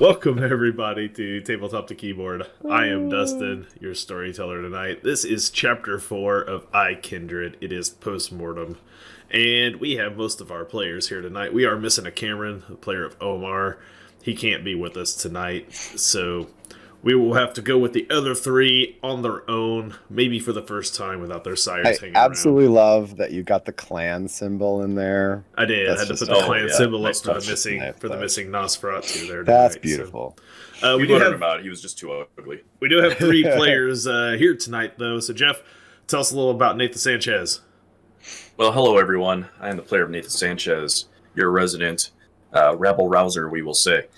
Welcome everybody to Tabletop to Keyboard. I am Dustin, your storyteller tonight. This is chapter 4 of iKindred. It is post-mortem. And we have most of our players here tonight. We are missing a Cameron, the player of Omar. He can't be with us tonight, so we will have to go with the other three on their own, maybe for the first time without their sires hanging absolutely around. love that you got the clan symbol in there. I did. I had to put the clan symbol up for the missing Nosferatu there. That's beautiful. So, we learned about it. He was just too ugly. We do have three players here tonight, though. So, Jeff, tell us a little about Nathan Sanchez. Well, hello, everyone. I am the player of Nathan Sanchez, your resident rabble rouser, we will say.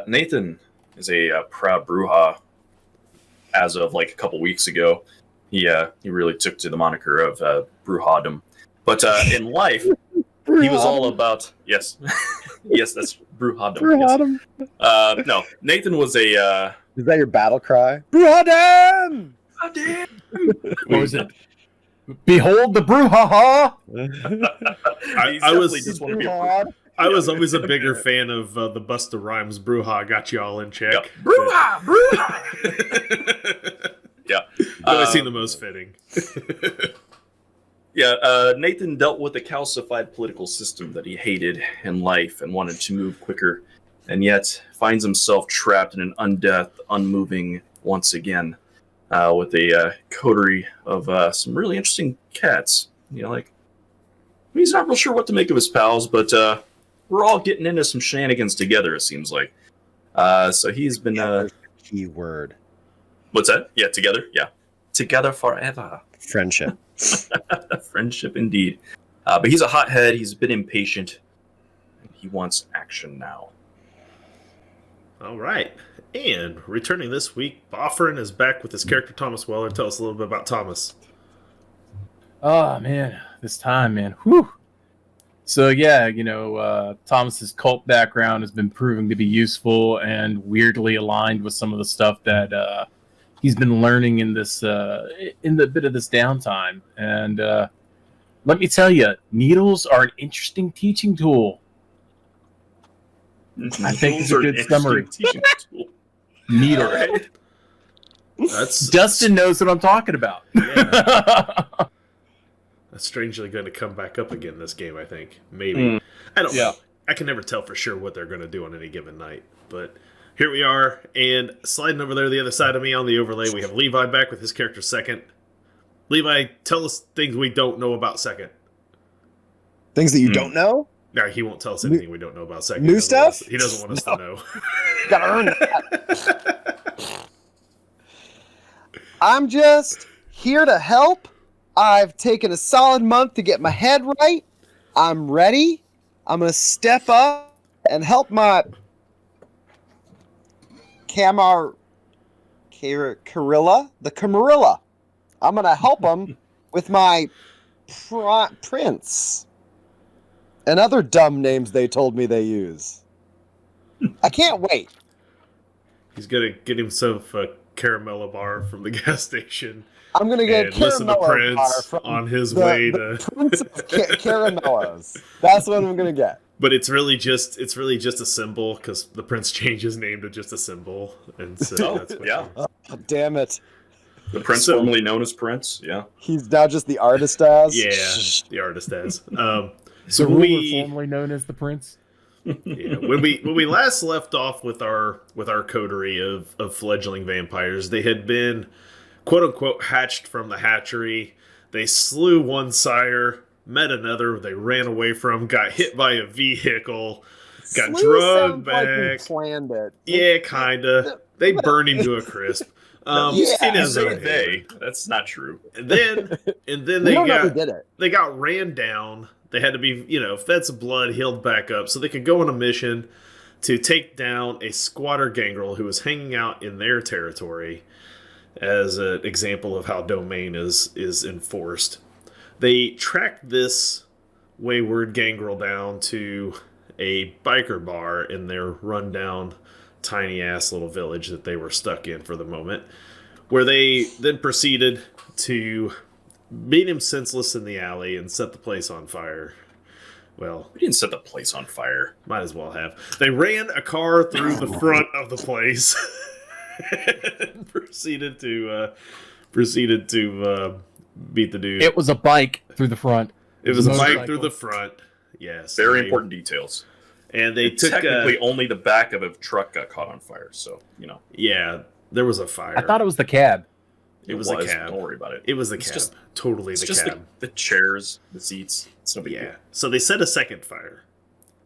Nathan is a proud Bruja as of like a couple weeks ago. He really took to the moniker of Brujadom. But in life, he was all about... Yes. Yes, that's Brujadom. Brujadom. Yes. No, Nathan was a... Is that your battle cry? Brujadom! What was it? Behold the brouhaha! I was always a bigger fan of the Busta Rhymes Bruja got you all in check. Yep. Bruja! Yeah. I seem the most fitting. Yeah, Nathan dealt with a calcified political system that he hated in life and wanted to move quicker, and yet finds himself trapped in an undeath, unmoving once again, with a coterie of some really interesting cats. You know, like, he's not real sure what to make of his pals, but we're all getting into some shenanigans together, it seems like. So he's been... Key word. What's that? Yeah, together? Yeah. Together forever. Friendship. Friendship indeed. But he's a hothead. He's a bit impatient. He wants action now. All right. And returning this week, Bofferin is back with his character Thomas Weller. Tell us a little bit about Thomas. Oh, man. This time, man. Whew. So, yeah, you know, Thomas's cult background has been proving to be useful and weirdly aligned with some of the stuff that he's been learning in this in the bit of this downtime. And let me tell you, needles are an interesting teaching tool. I think it's a good summary. Needle. Right. Dustin knows what I'm talking about. Yeah. That's strangely going to come back up again this game, I think. Maybe. I don't know. I can never tell for sure what they're going to do on any given night. But here we are, and sliding over there the other side of me on the overlay, we have Levi back with his character Second. Levi, tell us things we don't know about Second. Things that you don't know? No, he won't tell us anything we don't know about Second. New stuff? He doesn't want us to know. Gotta earn that. I'm just here to help. I've taken a solid month to get my head right. I'm ready. I'm going to step up and help my Camarilla, the Camarilla. I'm going to help him with my prince and other dumb names they told me they use. I can't wait. He's going to get himself a Caramella bar from the gas station. I'm going to get a listen to Caramella bar Prince from on his way to Prince of Caramellos. That's what I'm going to get. But it's really just a symbol because the Prince changed his name to just a symbol, and so that's what Oh, damn it! The Prince, formerly known as Prince. Yeah, he's now just the artist as. Yeah, the artist as. So we formerly known as the Prince. Yeah, when we last left off with our coterie of fledgling vampires, they had been quote unquote hatched from the hatchery. They slew one sire, met another. They ran away from, got hit by a vehicle, got drugged back. Like we planned it. Yeah, kinda. They burned him to a crisp. That's not true. And then they got ran down. They had to be, fed some blood, healed back up, so they could go on a mission to take down a squatter gangrel who was hanging out in their territory as an example of how domain is enforced. They tracked this wayward gangrel down to a biker bar in their rundown, tiny-ass little village that they were stuck in for the moment, where they then proceeded to beat him senseless in the alley and set the place on fire Well, we didn't set the place on fire. Might as well have. They ran a car through the front of the place and proceeded to beat the dude. It was a bike through the front. It was a bike through the front. Yes. Very important details. And they took technically only the back of a truck got caught on fire. So Yeah, there was a fire. I thought it was the cab. It was a cab. Don't worry about it. It was the cab. Just, totally the just cab. The chairs, the seats. It's no big deal. So they set a second fire,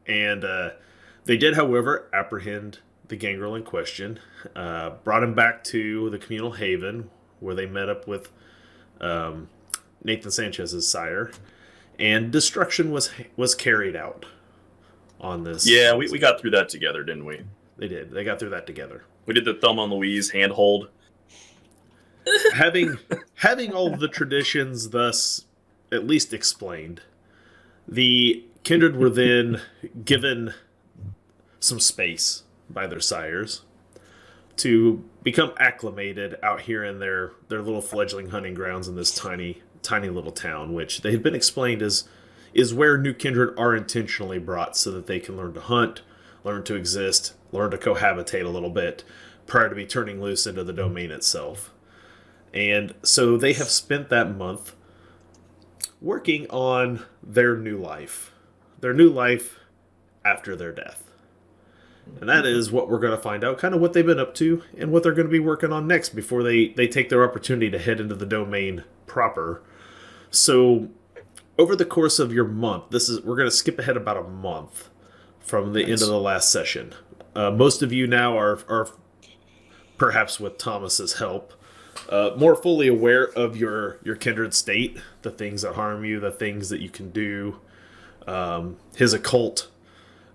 and they did, however, apprehend the gangrel in question. Brought him back to the communal haven where they met up with Nathan Sanchez's sire, and destruction was carried out on this. Yeah, we got through that together, didn't we? They did. They got through that together. We did the Thumb on Louise handhold. having all of the traditions thus at least explained, the kindred were then given some space by their sires to become acclimated out here in their little fledgling hunting grounds in this tiny little town, which they had been explained is where new kindred are intentionally brought so that they can learn to hunt, learn to exist, learn to cohabitate a little bit prior to be turning loose into the domain itself. And so they have spent that month working on their new life after their death. And that is what we're going to find out, kind of what they've been up to and what they're going to be working on next before they take their opportunity to head into the domain proper. So over the course of your month, we're going to skip ahead about a month from the end of the last session. Most of you now are perhaps with Thomas's help, more fully aware of your kindred state, the things that harm you, the things that you can do. His occult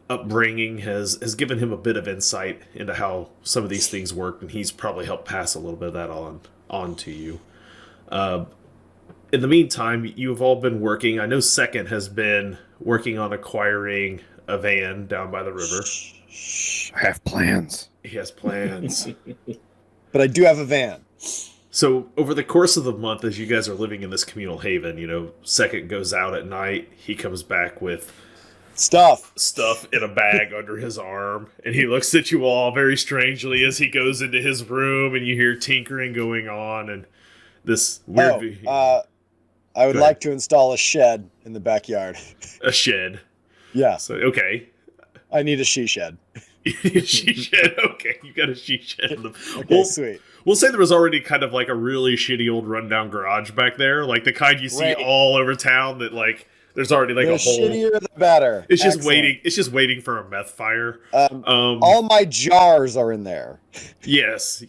upbringing has given him a bit of insight into how some of these things work, and he's probably helped pass a little bit of that on to you. In the meantime, you've all been working. I know Second has been working on acquiring a van down by the river. I have plans. He has plans. But I do have a van. So over the course of the month, as you guys are living in this communal haven, Second goes out at night. He comes back with stuff in a bag under his arm, and he looks at you all very strangely as he goes into his room, and you hear tinkering going on, and this weird... I would like to install a shed in the backyard. A shed? Yeah. So, okay. I need a she shed. You need a she shed? Okay, you got a she shed. Okay, sweet. We'll say there was already kind of like a really shitty old rundown garage back there, like the kind you see all over town that there's already a whole... shittier the better. It's just waiting. It's just waiting for a meth fire. All my jars are in there. Yes.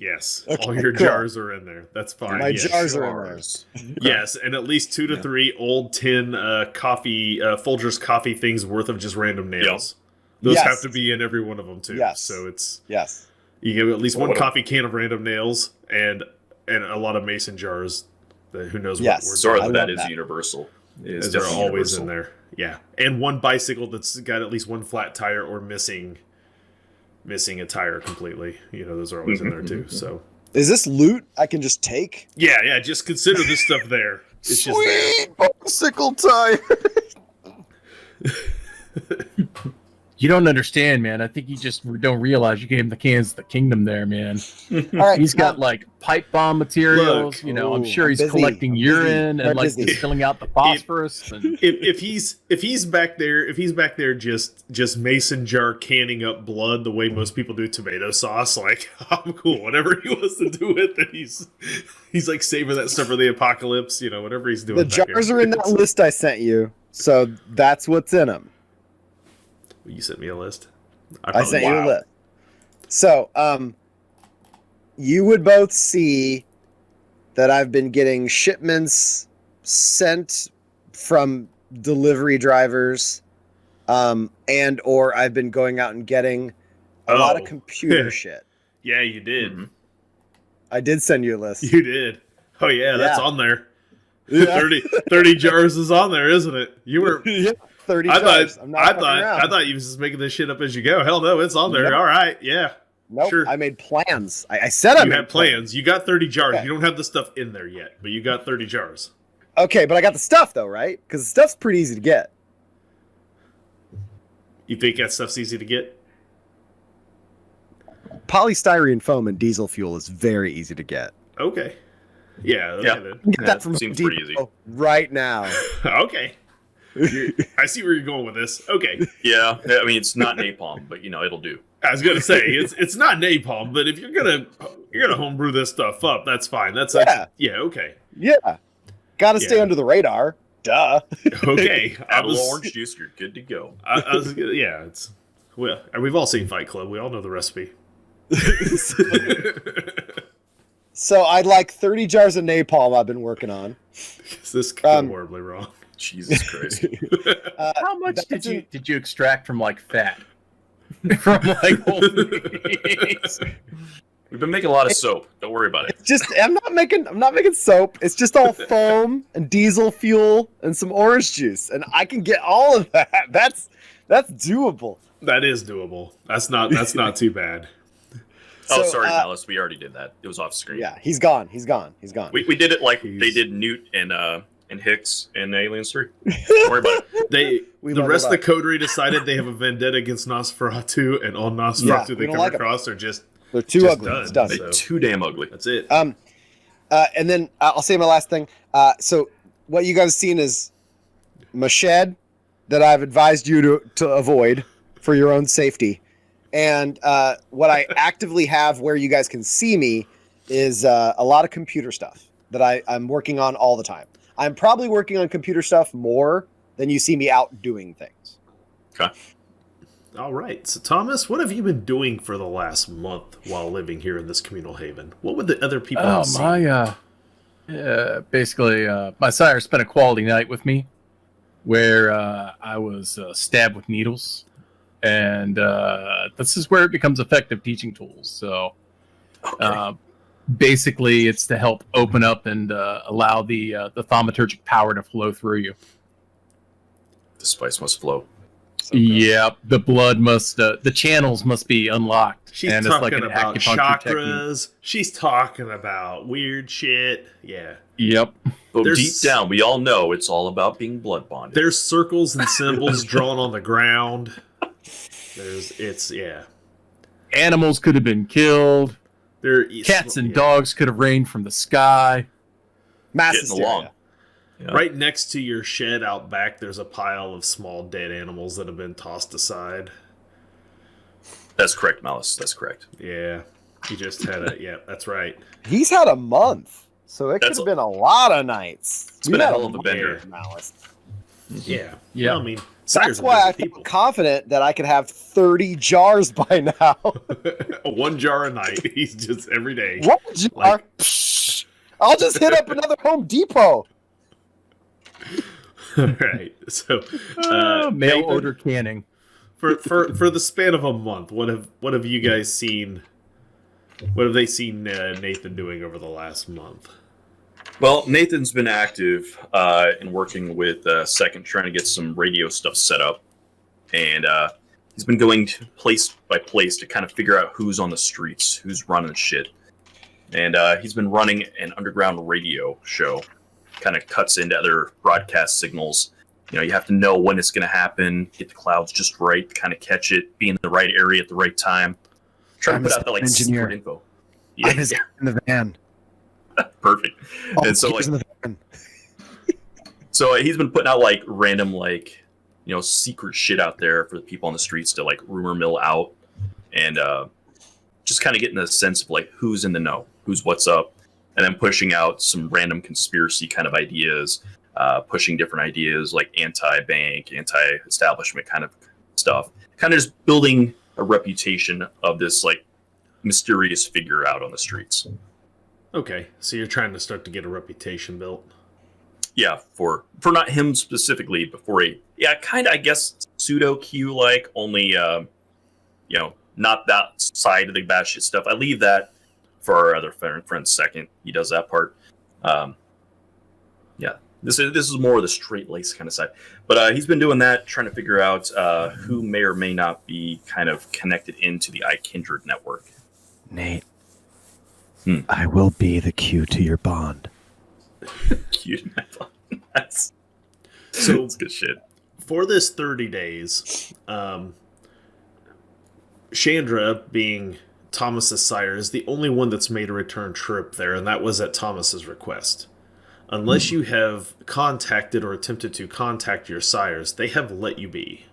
Okay, all your jars are in there. That's fine. My jars are in there. Yes, and at least 2 to 3 old tin coffee, Folgers coffee things worth of just random nails. Those have to be in every one of them too. Yes. So it's you give at least one coffee can of random nails and a lot of mason jars. Who knows what we're sort of that is universal. They're always in there. Yeah. And one bicycle that's got at least one flat tire or missing a tire completely. Those are always in there too. So is this loot I can just take? Yeah, just consider this stuff there. It's Sweet just there. Bicycle tire. You don't understand, man. I think you just don't realize you gave him the cans of the kingdom there, man. All right, he's got pipe bomb materials. Look, I'm sure he's collecting urine and he's filling out the phosphorus. If he's back there just mason jar canning up blood the way most people do tomato sauce, I'm cool. Whatever he wants to do with it, he's saving that stuff for the apocalypse. Whatever he's doing. The jars are in that list I sent you, so that's what's in them. You sent me a list. I sent you a list. So, you would both see that I've been getting shipments sent from delivery drivers, and or I've been going out and getting a lot of computer shit. Yeah, you did. Mm-hmm. I did send you a list. You did. Oh yeah, that's on there. Yeah. 30 jars is on there, isn't it? You were 30 jars. I thought you was just making this shit up as you go. Hell no, it's on there. All right, yeah. Nope, sure. I made plans. I said I had plans. You got 30 jars. Okay. You don't have the stuff in there yet, but you got 30 jars. Okay, but I got the stuff though, right? Because the stuff's pretty easy to get. You think that stuff's easy to get? Polystyrene foam and diesel fuel is very easy to get. Okay. Yeah. Okay, Yeah. then. Get that from seems Home pretty easy. Depot right now. Okay. I see where you're going with this. Okay. Yeah, I mean it's not napalm, but it'll do. I was gonna say it's not napalm, but if you're gonna homebrew this stuff up, that's fine. Okay. Yeah. Got to stay under the radar. Duh. Okay. Add a little orange juice, you're good to go. I was gonna, yeah. It's we've all seen Fight Club. We all know the recipe. So I'd like 30 jars of napalm I've been working on. This could go horribly wrong. Jesus Christ. How much did you extract from like fat? From like whole meats? We've been making a lot of soap. Don't worry about it. It's just I'm not making soap. It's just all foam and diesel fuel and some orange juice, and I can get all of that. That's doable. That is doable. That's not too bad. Oh, sorry, Malice. We already did that. It was off screen. Yeah, he's gone. We did it like they did Newt and Hicks in Aliens 3. Don't worry about it. The rest of the coterie decided they have a vendetta against Nosferatu, and all Nosferatu they come across are just they're too ugly. Done, it's done. They're too damn ugly. That's it. And then I'll say my last thing. So what you guys have seen is my shed that I've advised you to avoid for your own safety. And what I actively have where you guys can see me is a lot of computer stuff that I'm working on all the time. I'm probably working on computer stuff more than you see me out doing things. Okay. All right. So, Thomas, what have you been doing for the last month while living here in this communal haven? What would the other people have seen? Basically, my sire spent a quality night with me where I was stabbed with needles. And this is where it becomes effective teaching tools. So basically, it's to help open up and allow the thaumaturgic power to flow through you. The spice must flow. Okay. Yep, the blood must, the channels must be unlocked. She's and talking it's like an about chakras. Technique. She's talking about weird shit. Yeah. Yep. But deep down, we all know it's all about being blood bonded. There's circles and symbols drawn on the ground. Animals could have been killed. Cats and dogs could have rained from the sky. Mass hysteria. Yeah. Right next to your shed out back, there's a pile of small dead animals that have been tossed aside. That's correct, Malice. That's correct. Yeah. He just had yeah, that's right. He's had a month, so it could have been a lot of nights. It's been a hell of a bender. Malice. Yeah. Yeah. Well, I mean, that's why I feel confident that I could have 30 jars by now. 1 jar a night. He's just every day. 1 jar? I'll just hit up another Home Depot. All right. So, mail order canning. For the span of a month, what have you guys seen? What have they seen Nathan doing over the last month? Well, Nathan's been active in working with Second, trying to get some radio stuff set up, and he's been going place by place to kind of figure out who's on the streets, who's running shit, and he's been running an underground radio show. Kind of cuts into other broadcast signals. You have to know when it's going to happen, get the clouds just right, kind of catch it, be in the right area at the right time. Try to put out the secret info. Yeah, in the van. Perfect. And so so he's been putting out random secret shit out there for the people on the streets to rumor mill out, and just kind of getting a sense of who's in the know, who's what's up, and then pushing out some random conspiracy kind of ideas, pushing different ideas like anti-bank, anti-establishment kind of stuff, kind of just building a reputation of this mysterious figure out on the streets. Okay, so you're trying to start to get a reputation built. Yeah, for not him specifically, but for I guess pseudo Q only not that side of the bad shit stuff. I leave that for our other friend Second. He does that part. This is more of the straight lace kind of side. But he's been doing that, trying to figure out who may or may not be kind of connected into the iKindred network. Nate. I will be the Q to your bond. Q to my bond. That's good shit. for this 30 days, Chandra, being Thomas's sire, is the only one that's made a return trip there, and that was at Thomas's request. Unless you have contacted or attempted to contact your sires, they have let you be.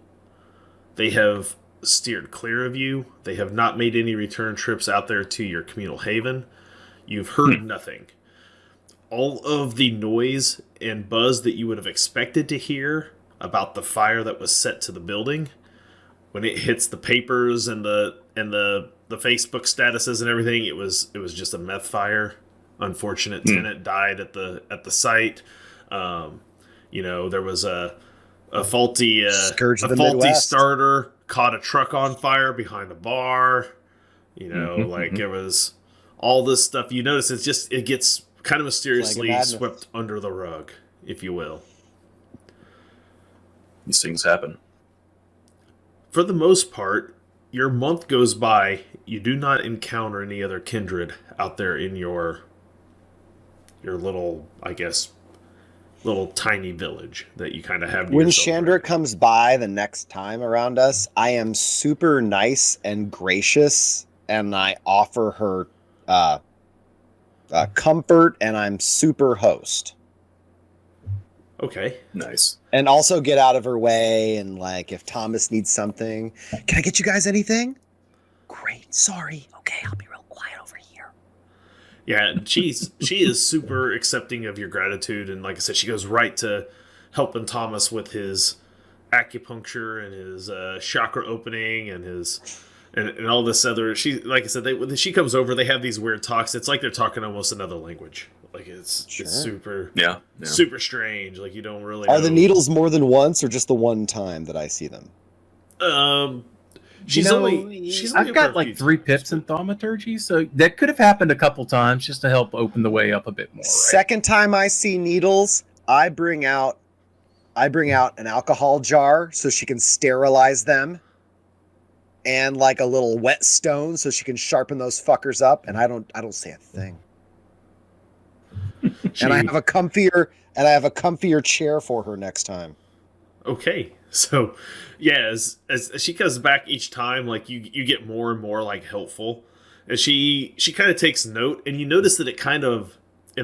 They have steered clear of you. They have not made any return trips out there to your communal haven. You've heard nothing. All of the noise and buzz that you would have expected to hear about the fire that was set to the building, when it hits the papers and the Facebook statuses and everything, it was just a meth fire. Unfortunate tenant died at the site. There was a faulty starter caught a truck on fire behind a bar. It was all this stuff. You notice it gets kind of mysteriously swept under the rug, if you will. These things happen. For the most part, your month goes by. You do not encounter any other kindred out there in your little, I guess, little tiny village that you kind of have. When Chandra comes by the next time around us, I am super nice and gracious, and I offer her comfort, and I'm super host. Okay. Nice. And also get out of her way, and like, if Thomas needs something, can I get you guys anything? Great. Sorry. Okay, I'll be real quiet over here. Yeah, she is super accepting of your gratitude, and like I said, she goes right to helping Thomas with his acupuncture and his chakra opening and his and all this other. She, like I said, when she comes over, they have these weird talks. It's like they're talking almost another language. Like it's super super strange. Like you don't really. Are the needles more than once, or just the one time that I see them? She's only I've got like 3 pips in thaumaturgy, so that could have happened a couple times just to help open the way up a bit more. Right? Second time I see needles, I bring out an alcohol jar so she can sterilize them, and like a little whetstone so she can sharpen those fuckers up, and I don't say a thing. And I have a comfier chair for her next time. Okay. So, yeah, as she comes back each time, like you get more and more like helpful, and she kind of takes note, and you notice that it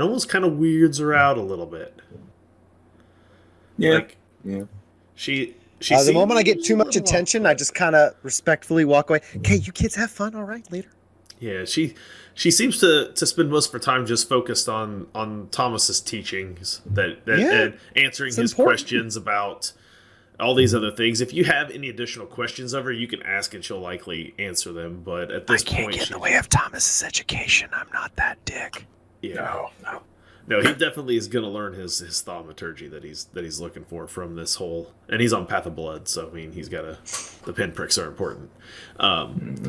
almost kind of weirds her out a little bit. Yeah, She the moment I get too much attention, I just kind of respectfully walk away. Okay, you kids have fun. All right, later. Yeah, she seems to spend most of her time just focused on Thomas's teachings and answering his questions about all these other things. If you have any additional questions of her, you can ask and she'll likely answer them. But at this point, I can't get in the way of Thomas's education. I'm not that dick. Yeah, no, he definitely is going to learn his thaumaturgy that he's looking for from this whole. And he's on Path of Blood, so I mean, he's got the pinpricks are important.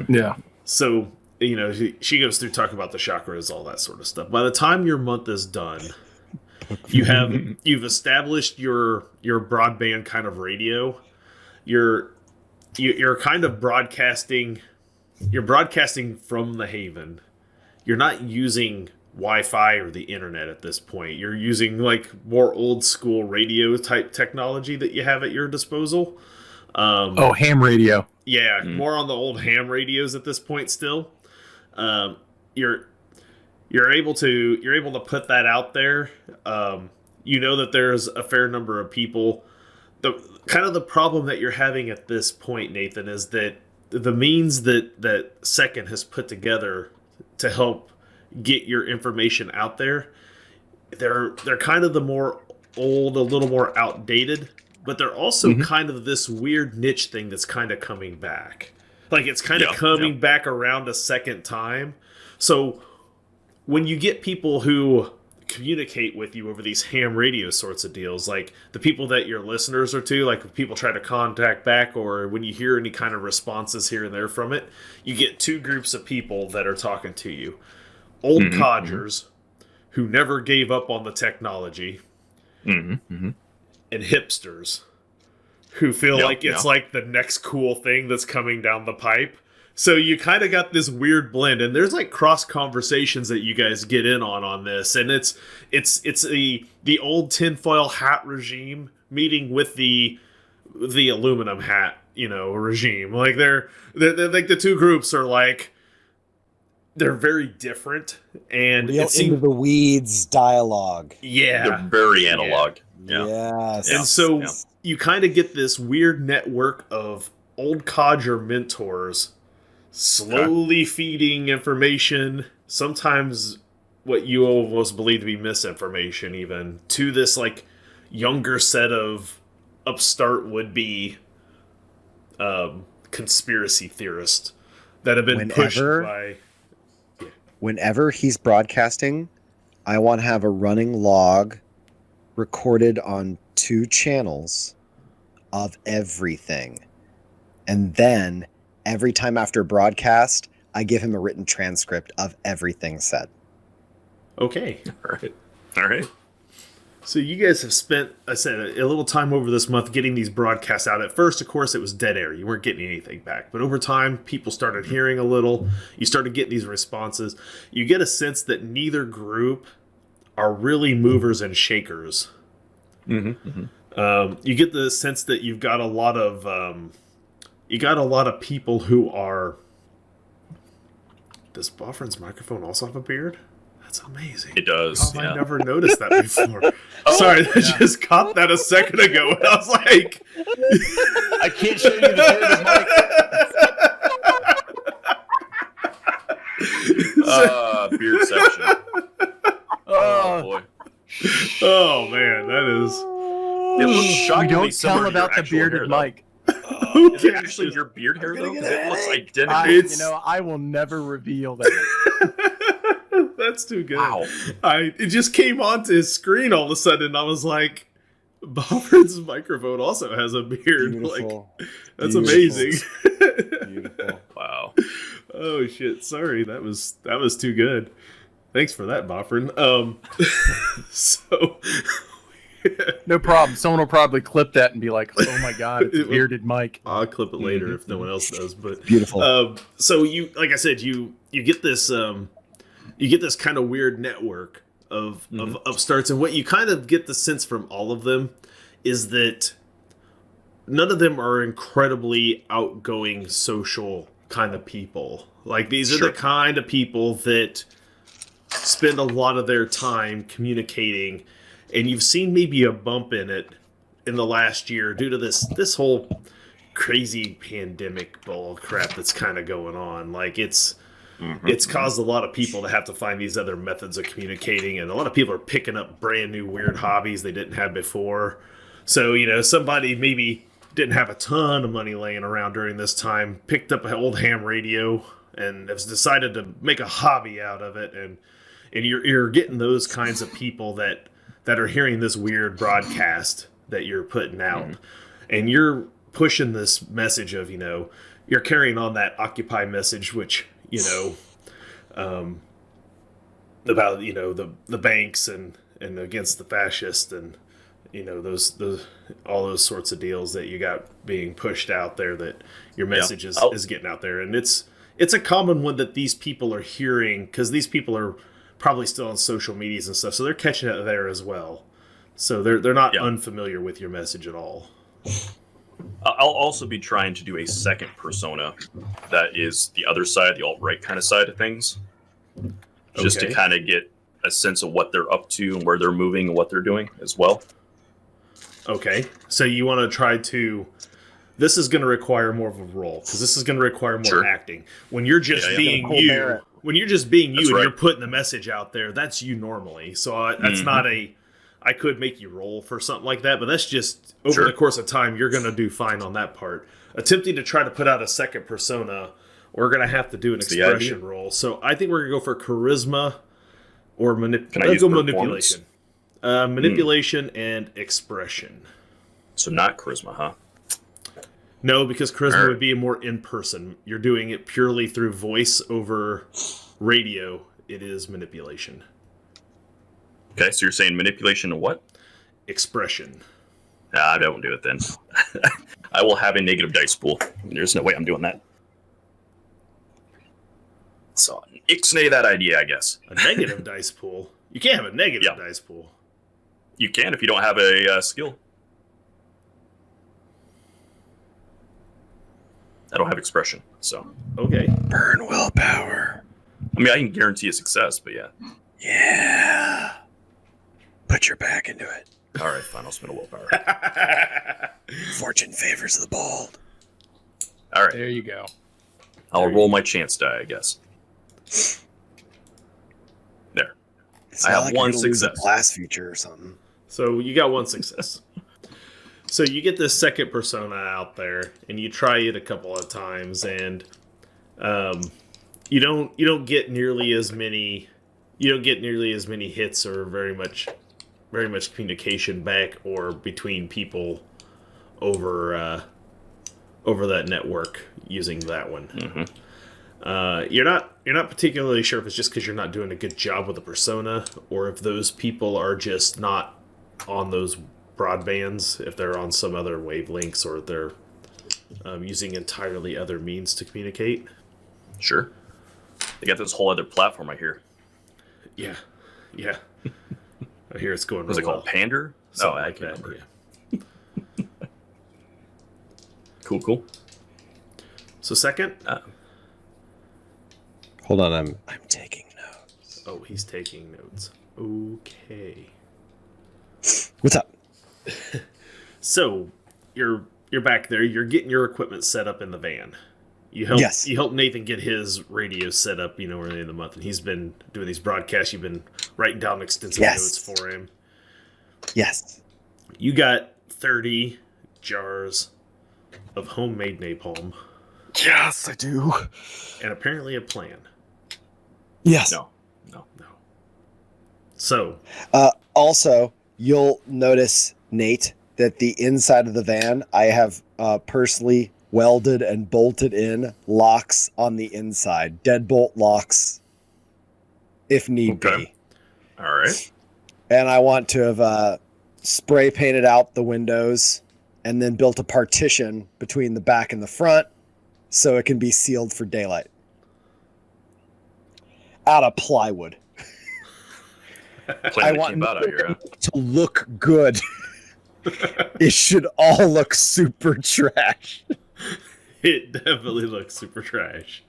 Yeah. So she goes through talk about the chakras, all that sort of stuff. By the time your month is done, you've established your broadband kind of radio. You're kind of broadcasting. You're broadcasting from the Haven. You're not using Wi-Fi or the internet at this point. You're using like more old school radio type technology that you have at your disposal. Ham radio. Yeah, more on the old ham radios at this point still. You're able to put that out there. That there's a fair number of people. The problem that you're having at this point, Nathan, is that the means that Second has put together to help get your information out there, they're kind of the more old, a little more outdated, but they're also kind of this weird niche thing that's kind of coming back. Like it's kind of coming back around a second time. So when you get people who communicate with you over these ham radio sorts of deals, like the people that your listeners are to, like if people try to contact back, or when you hear any kind of responses here and there from it, you get 2 groups of people that are talking to you. Old codgers who never gave up on the technology, and hipsters who feel like it's like the next cool thing that's coming down the pipe. So you kind of got this weird blend, and there's like cross conversations that you guys get in on this, and it's the old tinfoil hat regime meeting with the the aluminum hat, regime. Like they're like the two groups are like they're very different and real into the weeds dialogue. Yeah, they're very analog. Yes. And so you kind of get this weird network of old codger mentors slowly feeding information, sometimes what you almost believe to be misinformation even, to this like younger set of upstart would-be conspiracy theorists that have been pushed by... Whenever he's broadcasting, I want to have a running log recorded on 2 channels of everything. And then every time after broadcast, I give him a written transcript of everything said. Okay. All right. So you guys have spent, I said, a little time over this month getting these broadcasts out. At first, of course, it was dead air. You weren't getting anything back. But over time, people started hearing a little. You started getting these responses. You get a sense that neither group are really movers and shakers. You get the sense that you've got a lot of people who are... Does Boffrin's microphone also have a beard? That's amazing. It does. How have I never noticed that before? Sorry, I just caught that a second ago. And I was like... I can't show you the beard of Mike. Beard section. Oh, boy. Oh, man, that is... It looks shockingly We don't tell about the bearded hair, Mike. Is it actually your beard hair, though? Because it looks identical. I will never reveal that. That's too good. Wow. It just came onto his screen all of a sudden, and I was like, Boffrin's microphone also has a beard. Beautiful. Like, that's amazing. Beautiful. Wow. Oh shit! Sorry, that was too good. Thanks for that, Boffrin. So. No problem. Someone will probably clip that and be like, "Oh my god, it's a bearded Mike." I'll clip it later if no one else does. But beautiful. So you, like I said, you get this kind of weird network of upstarts, and what you kind of get the sense from all of them is that none of them are incredibly outgoing social kind of people. Like these are the kind of people that spend a lot of their time communicating. And you've seen maybe a bump in it in the last year due to this whole crazy pandemic bull crap that's kind of going on. Like it's caused a lot of people to have to find these other methods of communicating, and a lot of people are picking up brand new weird hobbies they didn't have before. So, somebody maybe didn't have a ton of money laying around during this time, picked up an old ham radio and has decided to make a hobby out of it. And you're getting those kinds of people that are hearing this weird broadcast that you're putting out. And you're pushing this message of, you're carrying on that Occupy message, which, about, the banks and against the fascists and, all those sorts of deals that you got being pushed out there, that your message is getting out there. And it's a common one that these people are hearing, because these people are probably still on social medias and stuff, so they're catching it there as well. So they're not unfamiliar with your message at all. I'll also be trying to do a second persona that is the other side, the alt-right kind of side of things, just to kind of get a sense of what they're up to and where they're moving and what they're doing as well. Okay, so you want to try to... This is going to require more of a role, because this is going to require more acting. When you're just being you... When you're just being you you're putting the message out there, that's you normally. So that's not I could make you roll for something like that, but that's just over the course of time, you're going to do fine on that part. Attempting to try to put out a second persona, we're going to have to do an expression roll. So I think we're going to go for charisma or manipulation. Manipulation and expression. So not charisma, huh? No, because charisma would be more in-person. You're doing it purely through voice over radio. It is manipulation. Okay, so you're saying manipulation and what? Expression. I don't do it then. I will have a negative dice pool. There's no way I'm doing that. So, ixnay that idea, I guess. A negative dice pool? You can't have a negative dice pool. You can if you don't have a skill. I don't have expression, so. Okay. Burn willpower. I mean, I can guarantee a success, but yeah. Yeah. Put your back into it. All right, fine. I'll spend a willpower. Fortune favors the bold. All right. There you go. I'll roll my chance die, I guess. There. It's I not have like one you're gonna lose a success. class feature or something. So you got one success. So you get this second persona out there, and you try it a couple of times, and you don't get nearly as many hits or very much communication back or between people over that network using that one. Mm-hmm. You're not particularly sure if it's just because you're not doing a good job with the persona, or if those people are just not on those broadbands, if they're on some other wavelengths, or they're using entirely other means to communicate. Sure. They got this whole other platform I hear. Yeah. I hear it's going. Was it real called well. Pander? Something I like can't that. remember. Yeah. Cool. So second. Hold on, I'm taking notes. Oh, he's taking notes. Okay. What's up? So you're back there. You're getting your equipment set up in the van. You help Nathan get his radio set up, early in the month, and he's been doing these broadcasts. You've been writing down extensive notes for him. Yes. You got 30 jars of homemade napalm. Yes, I do. And apparently a plan. Yes. No. So. Also, you'll notice, Nate, that the inside of the van, I have personally welded and bolted in locks on the inside. Deadbolt locks, if need be. All right. And I want to have spray painted out the windows and then built a partition between the back and the front so it can be sealed for daylight. Out of plywood. I want to look good. It should all look super trash. It definitely looks super trash.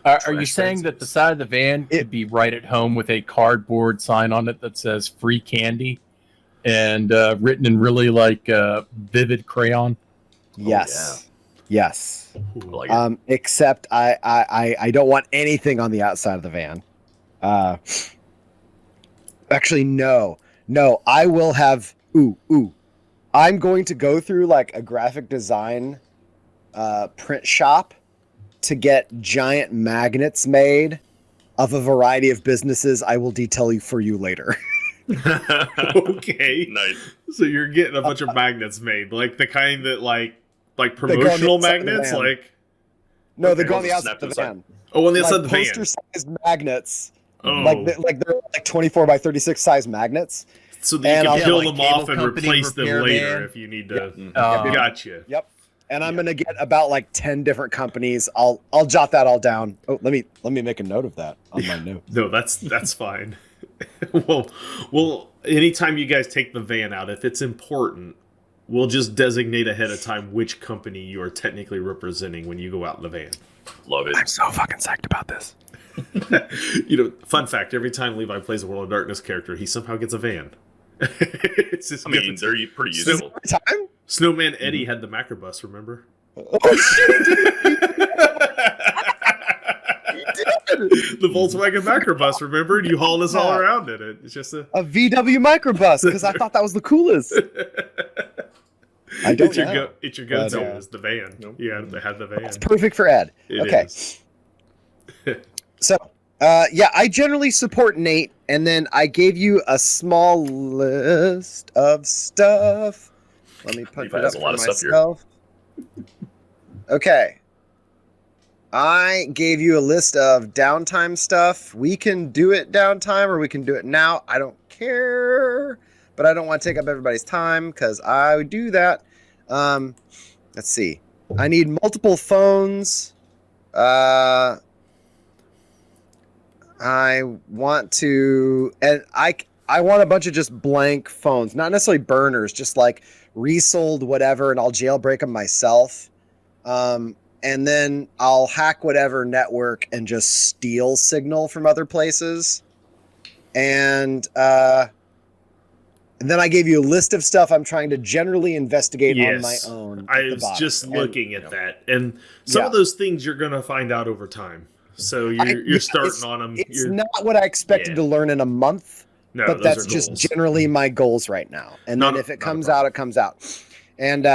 Are you saying that the side of the van could be right at home with a cardboard sign on it that says "free candy" and written in really vivid crayon? Yes. Yes. Like except I don't want anything on the outside of the van. Actually, no. I will have. I'm going to go through a graphic design print shop to get giant magnets made of a variety of businesses. I will detail for you later. Okay. Nice. So you're getting a bunch of magnets made, like the kind that like promotional magnets, No, they go on the outside of the van. Oh, on the outside of the van. Poster-sized magnets. Oh. They're 24 by 36 size magnets. So that you can peel them off and company replace them later van. if you need to. Gotcha. Yep. And I'm gonna get about 10 different companies. I'll jot that all down. Oh, let me make a note of that on my note. No, that's fine. well, anytime you guys take the van out, if it's important, we'll just designate ahead of time which company you are technically representing when you go out in the van. Love it. I'm so fucking psyched about this. Fun fact: every time Levi plays a World of Darkness character, he somehow gets a van. It's just they're pretty useful. Every time? Snowman Eddie had the macrobus, remember? Oh shit! He did. The Volkswagen macrobus, remember? And you hauled us all around in it. It's just a VW microbus because I thought that was the coolest. I don't know. It's your go-to is the van. Nope. Yeah, they had the van. It's perfect for Ed. Okay. So, I generally support Nate, and then I gave you a small list of stuff. Let me put it up for myself. Okay. I gave you a list of downtime stuff. We can do it downtime, or we can do it now. I don't care, but I don't want to take up everybody's time because I would do that. Let's see. I need multiple phones. I want to, and I want a bunch of just blank phones, not necessarily burners, just resold whatever, and I'll jailbreak them myself. and then I'll hack whatever network and just steal signal from other places. And then I gave you a list of stuff I'm trying to generally investigate on my own. I was just looking at that. And some of those things you're going to find out over time. So you're starting on them. It's not what I expected to learn in a month, but that's just generally my goals right now. And then if it comes out, it comes out. And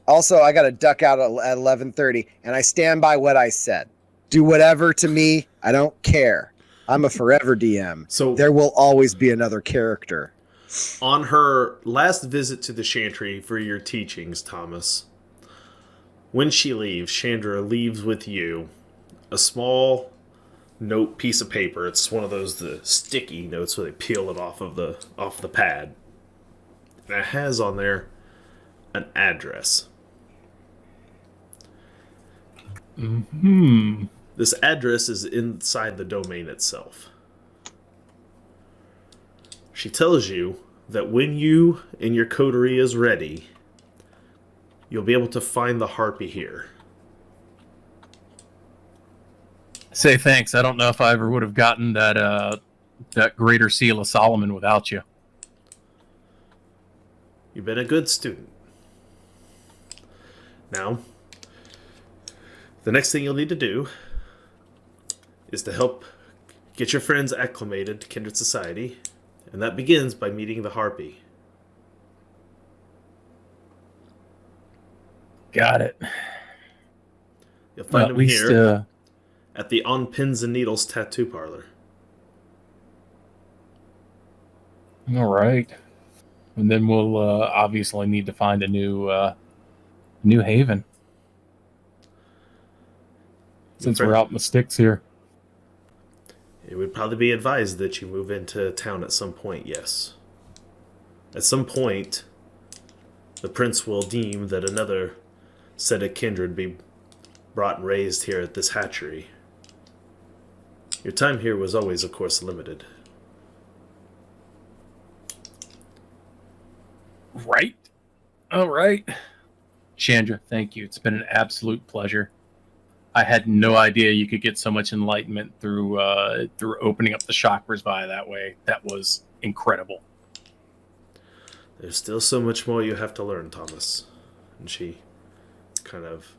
also, I got to duck out at 11:30, and I stand by what I said. Do whatever to me. I don't care. I'm a forever DM. So there will always be another character. On her last visit to the Chantry for your teachings, Thomas, when she leaves, Chandra leaves with you a small note piece of paper. It's one of those the sticky notes where they peel it off the pad. And it has on there an address. Mm-hmm. This address is inside the domain itself. She tells you that when you and your coterie is ready, you'll be able to find the Harpy here. Say thanks. I don't know if I ever would have gotten that Greater Seal of Solomon without you. You've been a good student. Now, the next thing you'll need to do is to help get your friends acclimated to Kindred Society. And that begins by meeting the Harpy. Got it. You'll find him here at the On Pins and Needles Tattoo Parlor. All right. And then we'll obviously need to find a new haven. Since we're out in the sticks here. It would probably be advised that you move into town at some point, yes. At some point, the prince will deem that another set of kindred be brought and raised here at this hatchery. Your time here was always, of course, limited. Right. All right. Chandra, thank you. It's been an absolute pleasure. I had no idea you could get so much enlightenment through opening up the chakras via that way. That was incredible. There's still so much more you have to learn, Thomas. And she kind of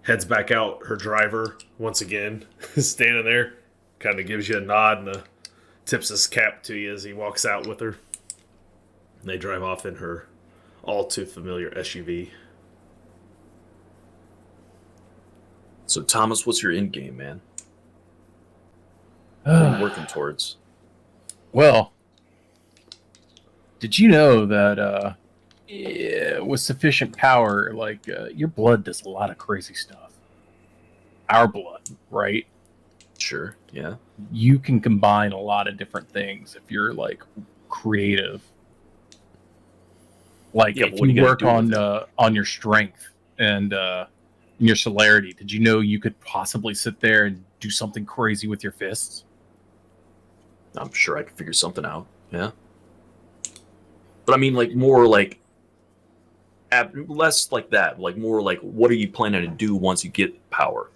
heads back out. Her driver, once again, is standing there, kind of gives you a nod and tips his cap to you as he walks out with her. They drive off in her all too familiar SUV. So, Thomas, what's your end game, man? What are you working towards? Well, did you know that with sufficient power, your blood does a lot of crazy stuff? Our blood, right? Sure, yeah. You can combine a lot of different things if you're, creative. If you work on your strength and your celerity, did you know you could possibly sit there and do something crazy with your fists? I'm sure I could figure something out, yeah. But I mean, more less like that. More like, what are you planning to do once you get power?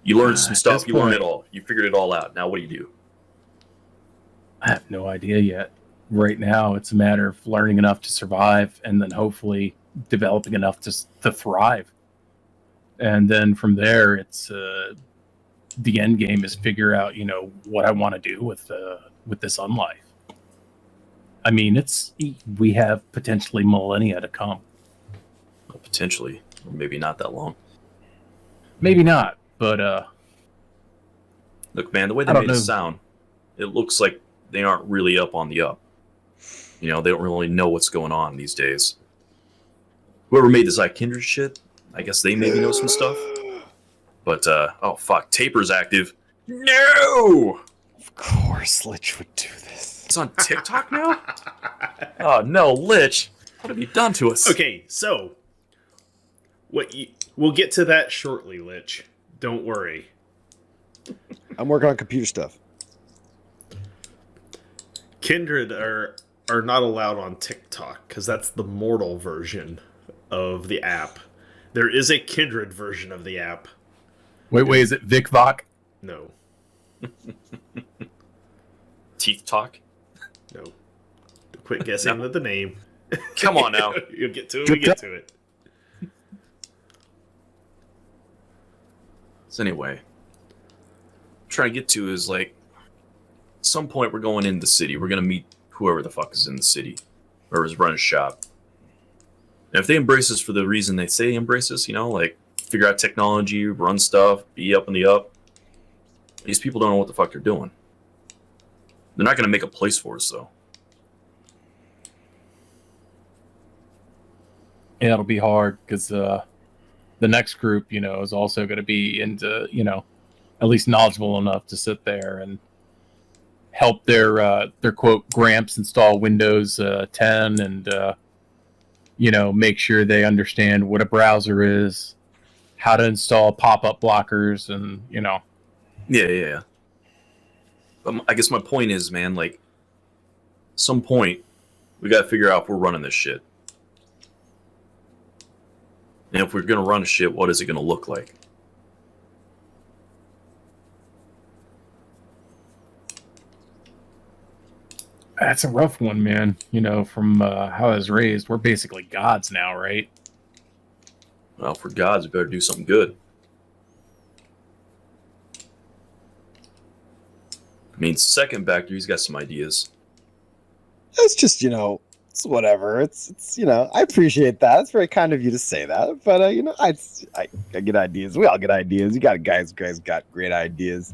You learned some stuff, you learned it all. You figured it all out. Now what do you do? I have no idea yet. Right now, it's a matter of learning enough to survive and then hopefully developing enough to thrive. And then from there, it's the end game is figure out, what I want to do with this unlife. I mean, we have potentially millennia to come. Well, potentially, or maybe not that long. Maybe not, but look, man, the way they made it sound, it looks like they aren't really up on the up. They don't really know what's going on these days. Whoever made this iKindred shit, I guess they maybe know some stuff. But, oh fuck, Taper's active. No! Of course Lich would do this. It's on TikTok now? Oh no, Lich. What have you done to us? Okay, so we'll get to that shortly, Lich. Don't worry. I'm working on computer stuff. Kindred are not allowed on TikTok because that's the mortal version of the app. There is a Kindred version of the app. Wait, is it VicVoc? No. Teeth Talk? No. Quit guessing with the name. Come on now. You'll get to it when we get to it. So anyway, what I'm trying to get to is like, at some point we're going into the city. We're going to meet whoever the fuck is in the city, whoever's running shop. And if they embrace us for the reason they say they embrace us, like figure out technology, run stuff, be up in the up, these people don't know what the fuck they're doing. They're not going to make a place for us, though. Yeah, it'll be hard because the next group, is also going to be into, at least knowledgeable enough to sit there and help their quote Gramps install Windows 10 and make sure they understand what a browser is, how to install pop-up blockers, and Yeah. I guess my point is, man, like, some point we got to figure out if we're running this shit. And if we're going to run shit, what is it going to look like? That's a rough one, man. From how I was raised, we're basically gods now, right? Well, for gods, we better do something good. I mean, second Vector, he's got some ideas. It's just, it's whatever. It's I appreciate that. It's very kind of you to say that. But, I get ideas. We all get ideas. You got guys got great ideas.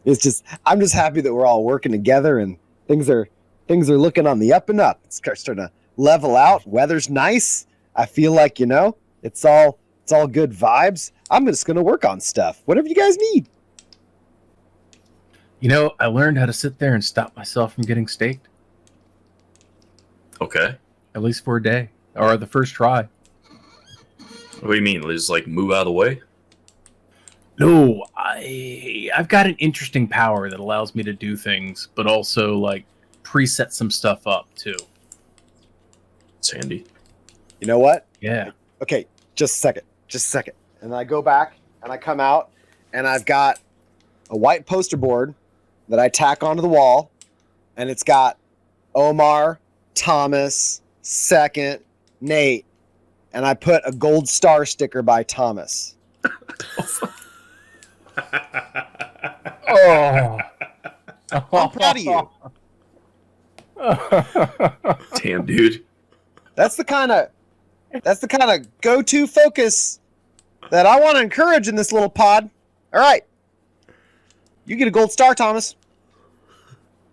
It's just, I'm just happy that we're all working together and things are looking on the up and up. It's starting to level out. Weather's nice. I feel like, it's all good vibes. I'm just going to work on stuff. Whatever you guys need. I learned how to sit there and stop myself from getting staked. Okay. At least for a day. Or the first try. What do you mean? Just like move out of the way? No, I've got an interesting power that allows me to do things, but also like preset some stuff up too. It's handy. You know what? Yeah. Okay, just a second. And I go back and I come out and I've got a white poster board that I tack onto the wall, and it's got Omar, Thomas, Second, Nate, and I put a gold star sticker by Thomas. Oh. I'm proud of you. Damn, dude. That's the kind of go-to focus that I want to encourage in this little pod. All right. You get a gold star, Thomas.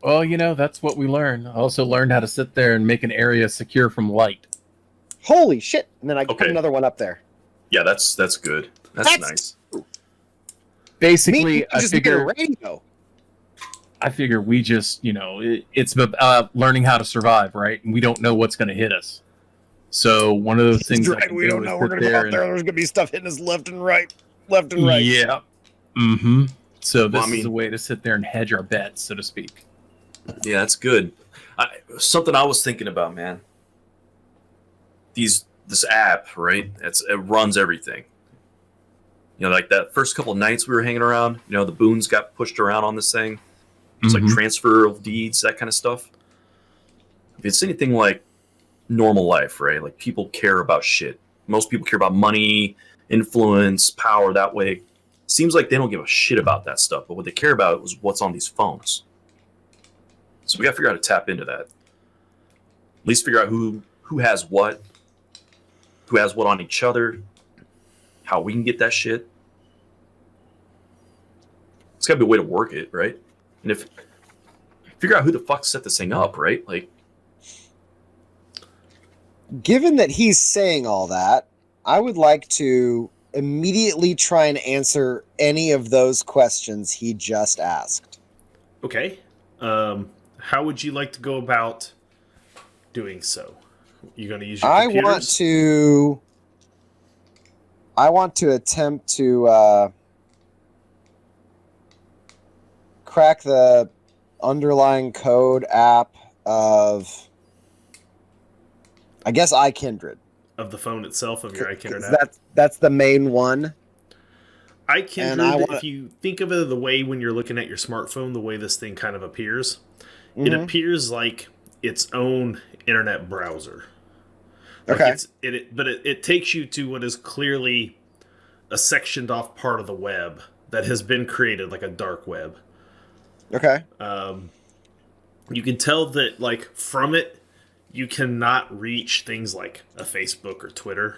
Well, that's what we learn. I also learned how to sit there and make an area secure from light. Holy shit. And then I put another one up there. Yeah, that's good. That's nice. Basically, I figure radio. I figure we just, it's about learning how to survive, right? And we don't know what's going to hit us. So one of those things right. We don't know. We're going to go out there. There's going to be stuff hitting us left and right. Yeah. Mm-hmm. So this is a way to sit there and hedge our bets, so to speak. Yeah, that's good. Something I was thinking about, man. This app, right? It runs everything. Like that first couple of nights we were hanging around, the boons got pushed around on this thing. It's like transfer of deeds, that kind of stuff. If it's anything like normal life, right? Like people care about shit. Most people care about money, influence, power that way. Seems like they don't give a shit about that stuff, but what they care about was what's on these phones. So we got to figure out how to tap into that. At least figure out who has what on each other, how we can get that shit. It's got to be a way to work it, right? And figure out who the fuck set this thing up, right? Like, given that he's saying all that, I would like to immediately try and answer any of those questions he just asked. Okay. How would you like to go about doing so? You going to use your computers? I want to attempt to crack the underlying code app of, I guess, iKindred. Of the phone itself, of your iKindred app? That's the main one. iKindred, if you think of it the way when you're looking at your smartphone, the way this thing kind of appears, it appears like its own internet browser. Like Okay. But it takes you to what is clearly a sectioned off part of the web that has been created, like a dark web. Okay. You can tell that, like, from it, you cannot reach things like a Facebook or Twitter,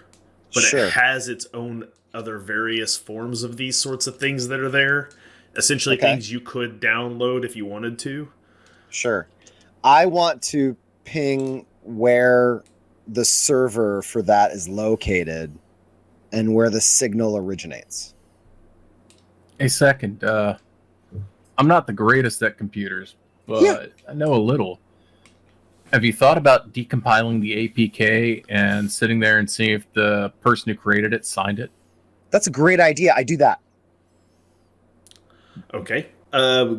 but it has its own other various forms of these sorts of things that are there. Essentially, things you could download if you wanted to. Sure. I want to ping where the server for that is located and where the signal originates. A second. I'm not the greatest at computers, but I know a little. Have you thought about decompiling the APK and sitting there and seeing if the person who created it signed it? That's a great idea. I do that. Okay.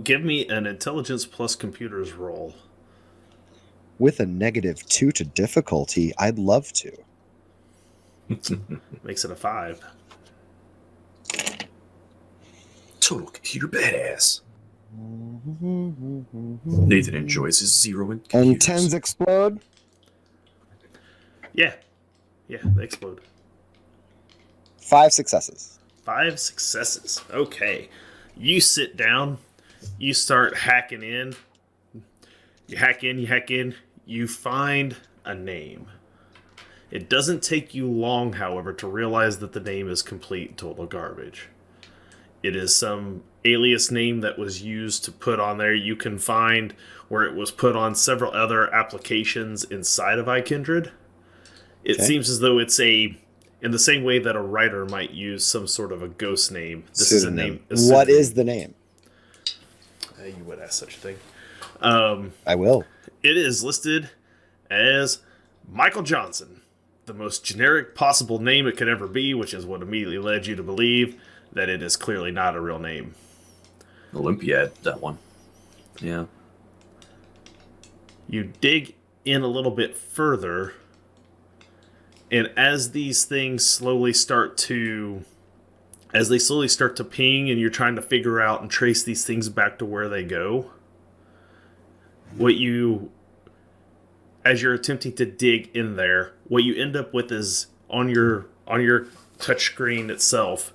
Give me an intelligence plus computers roll. With a -2 to difficulty, I'd love to. Makes it a 5. Total computer badass. Nathan enjoys his 0 in computers. And 10s explode? Yeah. Yeah, they explode. 5 successes. 5 successes. Okay. You sit down. You start hacking in. You hack in. You find a name. It doesn't take you long, however, to realize that the name is complete total garbage. It is some alias name that was used to put on there. You can find where it was put on several other applications inside of iKindred. It seems as though it's in the same way that a writer might use some sort of a ghost name. This is a name. What is the name? You would ask such a thing. I will. It is listed as Michael Johnson, the most generic possible name it could ever be, which is what immediately led you to believe that it is clearly not a real name. Olympiad, that one. Yeah. You dig in a little bit further, and as these things slowly start to ping, and you're trying to figure out and trace these things back to where they go, as you're attempting to dig in there, what you end up with is on your touch screen itself,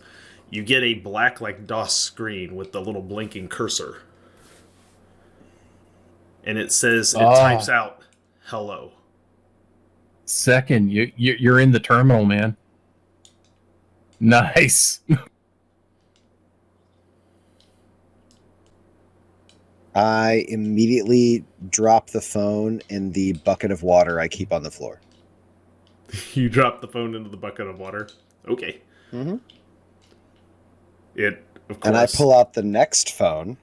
you get a black, like, DOS screen with the little blinking cursor. And it says, it types out, hello. Second, you're in the terminal, man. Nice. I immediately drop the phone in the bucket of water I keep on the floor. You drop the phone into the bucket of water? Okay. Mm-hmm. Of course. And I pull out the next phone.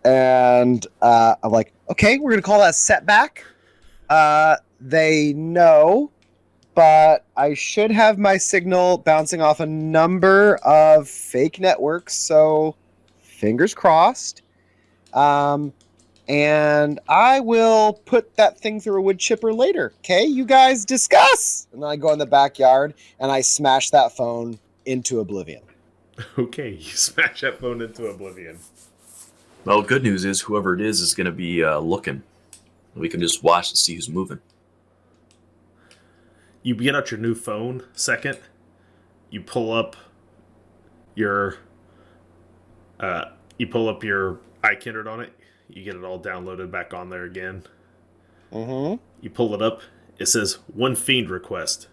And I'm like, okay, we're going to call that setback. They know, but I should have my signal bouncing off a number of fake networks, so fingers crossed. And I will put that thing through a wood chipper later. Okay, you guys discuss. And then I go in the backyard and I smash that phone into oblivion. Okay, you smash that phone into oblivion. Well, good news is whoever it is going to be looking. We can just watch to see who's moving. You get out your new phone, second. You pull up your iKindred on it. You get it all downloaded back on there again. Mm-hmm. You pull it up. It says, 1 fiend request.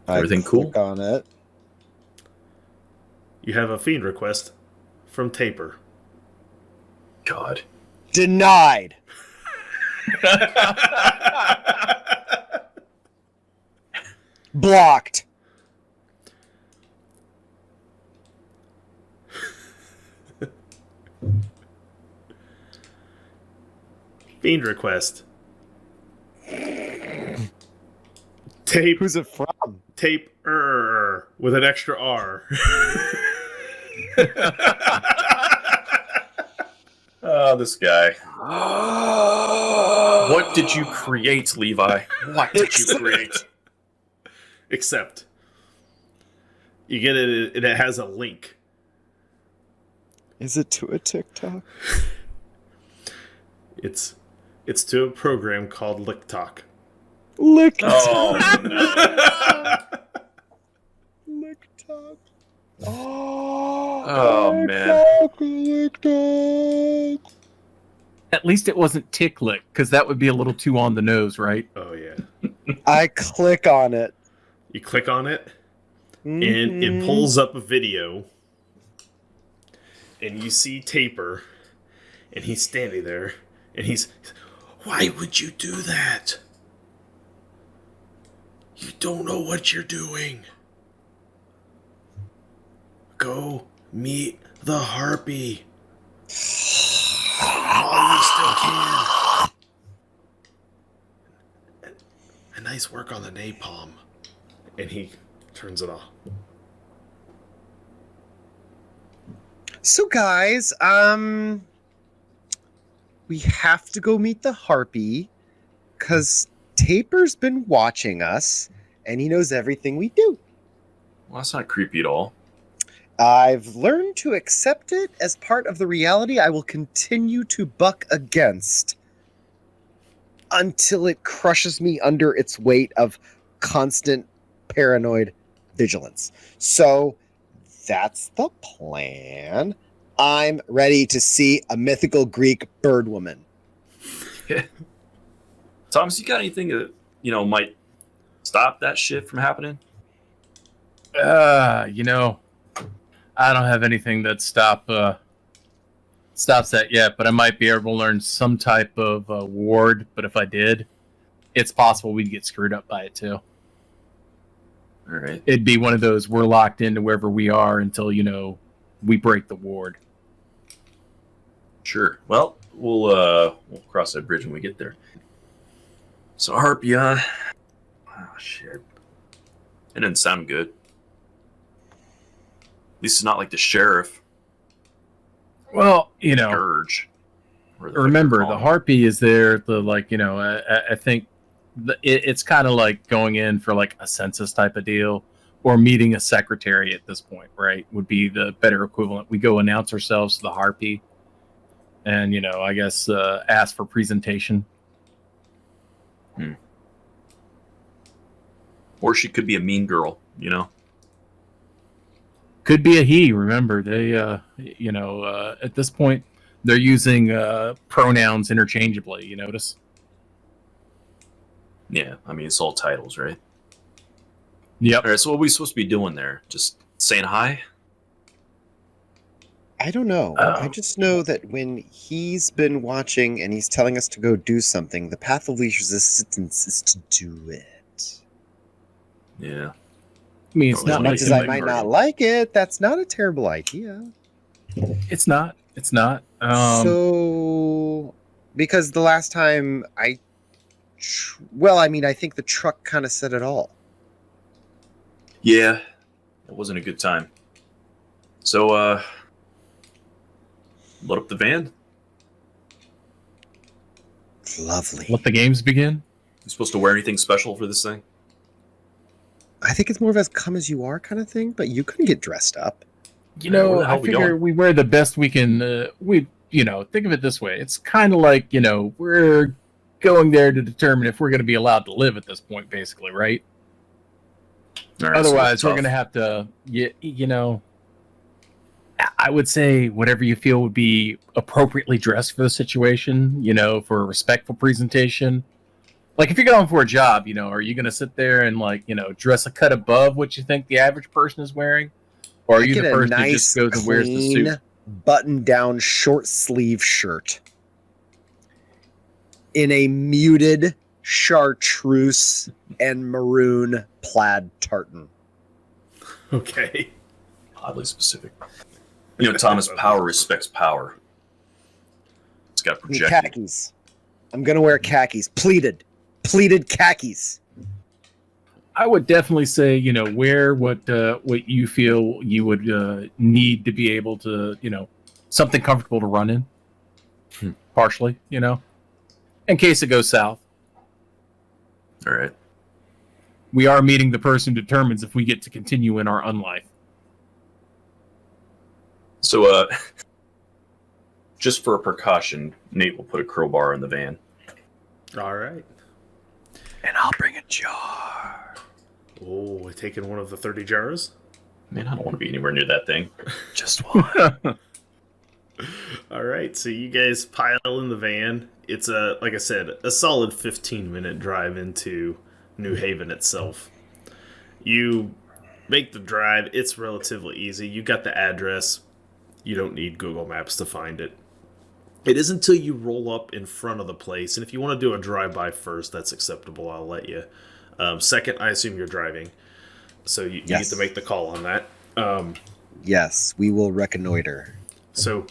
Everything cool? Click on it. You have a fiend request from Taper. God. Denied. Blocked. Fiend request. Tape. Who's it from? Tape with an extra R. Oh, this guy. What did you create, Levi? What did you create? Except you get it, and it has a link. Is it to a TikTok? It's to a program called LickTalk. LickTalk. Oh, LickTalk. Oh, man. LickTalk. At least it wasn't Tick Lick, because that would be a little too on the nose, right? Oh yeah. I click on it. You click on it, and it pulls up a video, and you see Taper, and he's standing there, and he's, why would you do that? You don't know what you're doing. Go meet the Harpy. While you still can. And nice work on the napalm. And he turns it off. So guys, we have to go meet the Harpy because Taper's been watching us and he knows everything we do. Well, that's not creepy at all. I've learned to accept it as part of the reality I will continue to buck against until it crushes me under its weight of constant paranoid vigilance. So that's the plan. I'm ready to see a mythical Greek bird woman. Thomas, you got anything that, might stop that shit from happening? I don't have anything that stops that yet, but I might be able to learn some type of ward. But if I did, it's possible we'd get screwed up by it too. All right. It'd be one of those, we're locked into wherever we are until, we break the ward. Sure. Well, we'll cross that bridge when we get there. So Harpy, oh shit. It didn't sound good. At least it's not like the sheriff. Well, Scourge. Remember, the Harpy is there. I think it's kind of like going in for like a census type of deal, or meeting a secretary at this point, right? Would be the better equivalent. We go announce ourselves to the Harpy, and I guess ask for presentation. Or she could be a mean girl, Could be a he. Remember, they, at this point, they're using pronouns interchangeably. You notice? Yeah, I mean, it's all titles, right? Yep. All right, so what are we supposed to be doing there? Just saying hi? I don't know. I just know that when he's been watching and he's telling us to go do something, the path of least resistance is to do it. Yeah. I mean, it's As not much as I might not like it, that's not a terrible idea. It's not. So, because the last time I think the truck kind of said it all. Yeah, it wasn't a good time. So, load up the van. Lovely. Let the games begin. You supposed to wear anything special for this thing? I think it's more of a come as you are kind of thing, but you couldn't get dressed up. I figure we wear the best we can. Think of it this way. It's kind of like, we're going there to determine if we're going to be allowed to live at this point, basically, right? Right, otherwise, so we're going to have to, I would say whatever you feel would be appropriately dressed for the situation, for a respectful presentation. Like, if you're going for a job, are you going to sit there and, dress a cut above what you think the average person is wearing? Or are you the person who just goes and wears the suit? Button-down short sleeve shirt in a muted chartreuse and maroon plaid tartan. Okay. Oddly specific. Thomas, power respects power. It's got projected. Khakis. I'm going to wear khakis. Pleated khakis. I would definitely say, wear what you feel you would need to be able to, something comfortable to run in. Partially, in case it goes south. All right. We are meeting the person who determines if we get to continue in our unlife. So, just for a precaution, Nate will put a crowbar in the van. All right. And I'll bring a jar. Oh, we're taking one of the 30 jars? Man, I don't want to be anywhere near that thing. Just one. All right, so you guys pile in the van. It's like I said, a solid 15-minute drive into New Haven itself. You make the drive. It's relatively easy. You got the address. You don't need Google Maps to find it. It is until you roll up in front of the place, and if you want to do a drive-by first, that's acceptable. I'll let you. Second, I assume you're driving, so you get to make the call on that. Yes, we will reconnoiter. So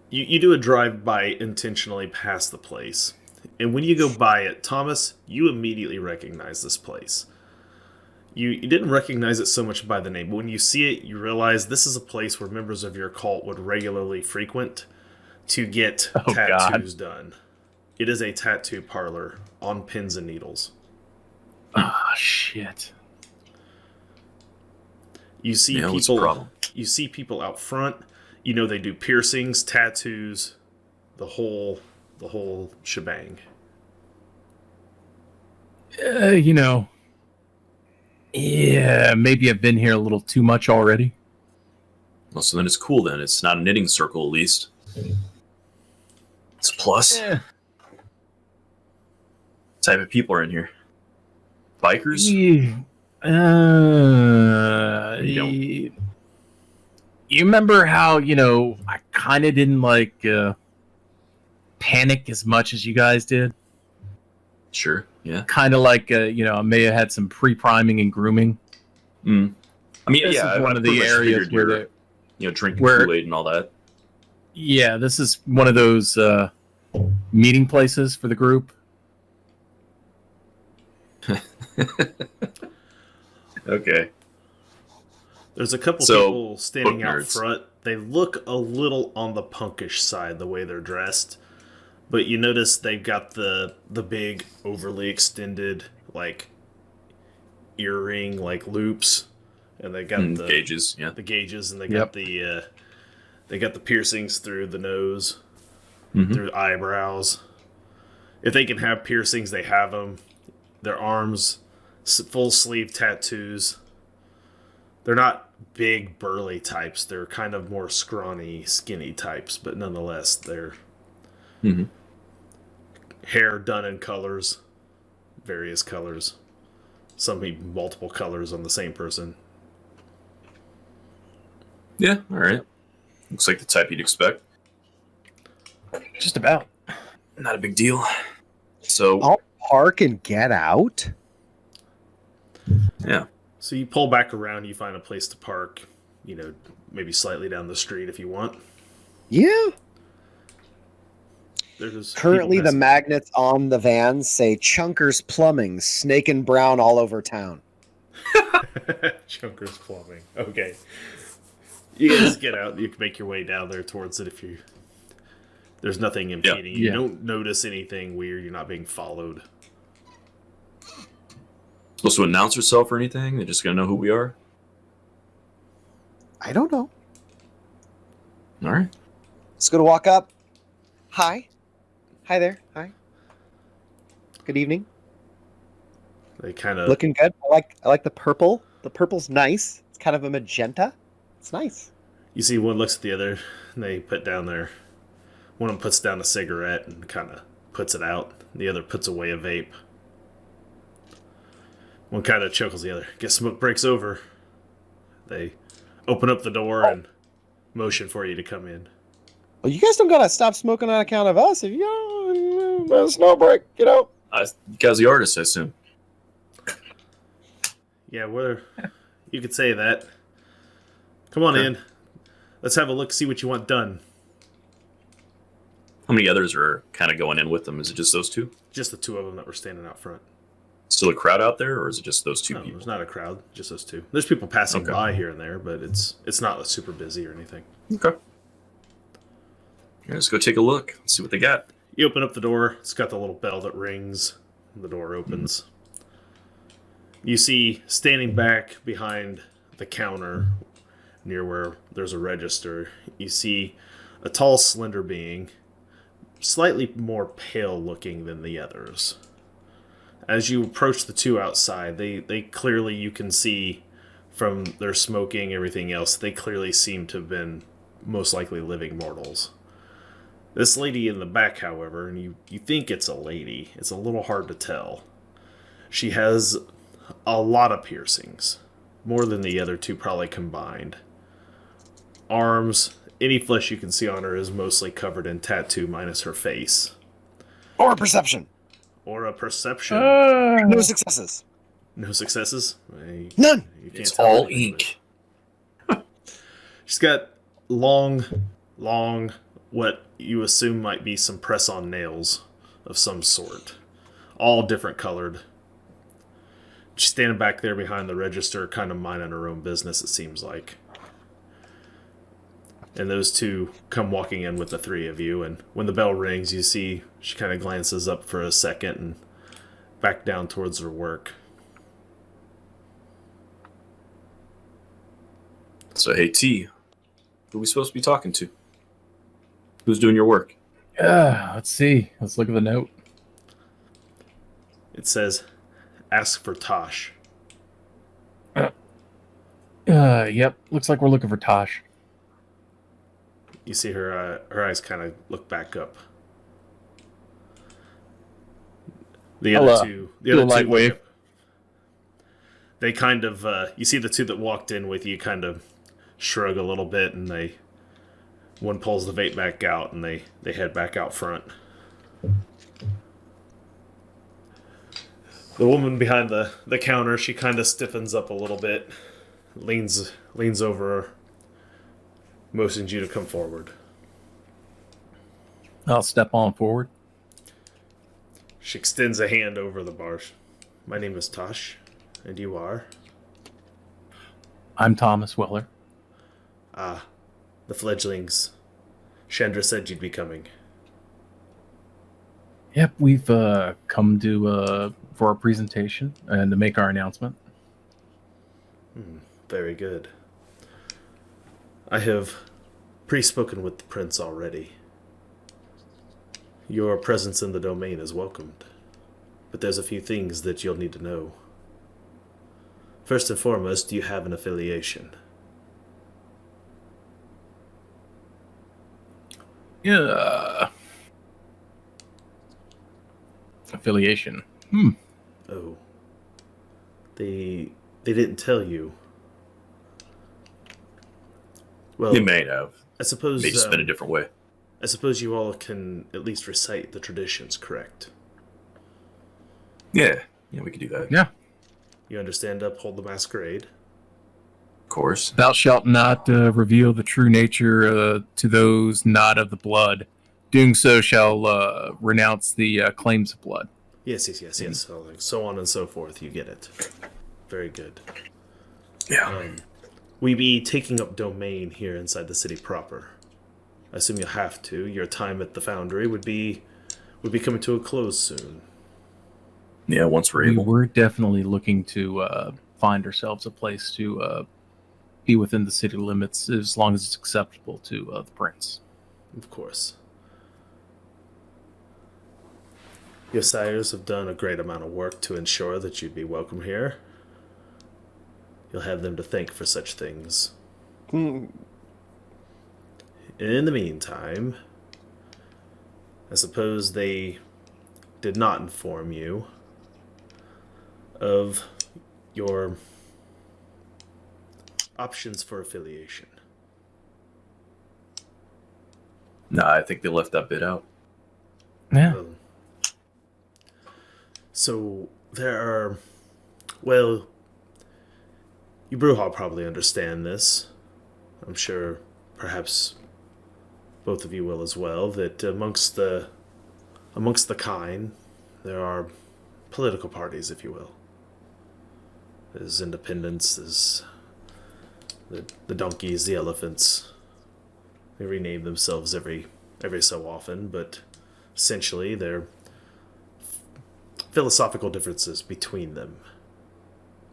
you do a drive-by intentionally past the place, and when you go by it, Thomas, you immediately recognize this place. You didn't recognize it so much by the name, but when you see it, you realize this is a place where members of your cult would regularly frequent to get tattoos done. It is a tattoo parlor on pins and needles. Ah, shit. You see people. You see people out front. They do piercings, tattoos, the whole shebang. Yeah, maybe I've been here a little too much already. Well, so then it's cool then. It's not a knitting circle, at least. It's a plus. Yeah. What type of people are in here? Bikers? You remember how, I kind of didn't panic as much as you guys did? Sure, yeah. Kind of like, I may have had some pre-priming and grooming. Mm. I mean, this is one of the areas where drinking Kool-Aid and all that. Yeah, this is one of those meeting places for the group. Okay. There's a couple people standing out front. They look a little on the punkish side the way they're dressed, but you notice they've got the big overly extended earring loops, and they got the gauges, the gauges, and they got the piercings through the nose, through the eyebrows. If they can have piercings, they have them. Their arms, full sleeve tattoos. They're not big, burly types. They're kind of more scrawny, skinny types, but nonetheless, they're hair done in colors, various colors. Some even multiple colors on the same person. Yeah, all right. Looks like the type you'd expect. Just about. Not a big deal. So I'll park and get out? Yeah. So you pull back around, you find a place to park, maybe slightly down the street if you want. Yeah. There's currently the magnets on the van say Chunkers Plumbing, Snake and Brown all over town. Chunkers Plumbing. Okay. You guys get out, you can make your way down there towards it if you... There's nothing impeding. You don't notice anything weird, you're not being followed. Supposed to announce yourself or anything? They're just gonna know who we are? I don't know. All right. Just gonna walk up. Hi. Hi there. Hi. Good evening. They kind of looking good. I like the purple. The purple's nice. It's kind of a magenta. It's nice. You see one looks at the other, and they put down their... One of them puts down a cigarette and kind of puts it out. The other puts away a vape. One kind of chuckles the other. Guess smoke breaks over. They open up the door and motion for you to come in. Well, you guys don't gotta stop smoking on account of us. If you got a snow break, You guys the artist, I assume. Yeah, you could say that. Come on in. Let's have a look, see what you want done. How many others are kind of going in with them? Is it just those two? Just the two of them that were standing out front. Still a crowd out there, or is it just those two No, people? there's not a crowd, just those two. There's people passing by here and there, but it's not super busy or anything. Okay. Yeah, let's go take a look. Let's see what they got. You open up the door. It's got the little bell that rings. The door opens. You see, standing back behind the counter, near where there's a register, you see a tall, slender being, slightly more pale looking than the others. As you approach the two outside, they clearly, you can see from their smoking, everything else, they clearly seem to have been most likely living mortals. This lady in the back, however, and you think it's a lady, it's a little hard to tell. She has a lot of piercings, more than the other two probably combined. Arms, any flesh you can see on her is mostly covered in tattoo minus her face. Or a perception. Or a perception. No successes. No successes? None. You can't It's tell all anything, ink. She's got long, what you assume might be some press-on nails of some sort. All different colored. She's standing back there behind the register, kind of minding her own business, it seems like. And those two come walking in with the three of you, and when the bell rings, you see she kind of glances up for a second and back down towards her work. So, hey, T, who are we supposed to be talking to? Who's doing your work? Let's see. Let's look at the note. It says, ask for Tosh. Yep. Looks like we're looking for Tosh. You see her eyes kind of look back up. The other two light wave. They kind of, you see the two that walked in with you kind of shrug a little bit, and one pulls the vape back out, and they head back out front. The woman behind the counter, she kind of stiffens up a little bit, leans over her, motions you to come forward. I'll step on forward. She extends a hand over the bar. My name is Tosh, and you are? I'm Thomas Weller. Ah, the fledglings. Chandra said you'd be coming. Yep, we've come to for our presentation and to make our announcement. Very good. I have pre-spoken with the prince already. Your presence in the domain is welcomed, but there's a few things that you'll need to know. First and foremost, do you have an affiliation? Yeah. Affiliation. Oh. They didn't tell you. Well, They may have. I suppose They just been a different way. I suppose you all can at least recite the traditions, correct? Yeah, we could do that. Yeah. You understand uphold the masquerade? Of course. Thou shalt not reveal the true nature to those not of the blood. Doing so shall renounce the claims of blood. Yes. So on and so forth. You get it. Very good. Yeah. We be taking up domain here inside the city proper. I assume you'll have to. Your time at the foundry would be coming to a close soon. Yeah, once we're able. We're definitely looking to find ourselves a place to be within the city limits as long as it's acceptable to the prince. Of course. Your sires have done a great amount of work to ensure that you'd be welcome here. You'll have them to thank for such things. In the meantime, I suppose they did not inform you of your options for affiliation. Nah, I think they left that bit out. Yeah. So there are, well, you Brewhall probably understand this. I'm sure perhaps both of you will as well, that amongst the kind, there are political parties, if you will. There's independents, there's the donkeys, the elephants. They rename themselves every so often, but essentially they're philosophical differences between them.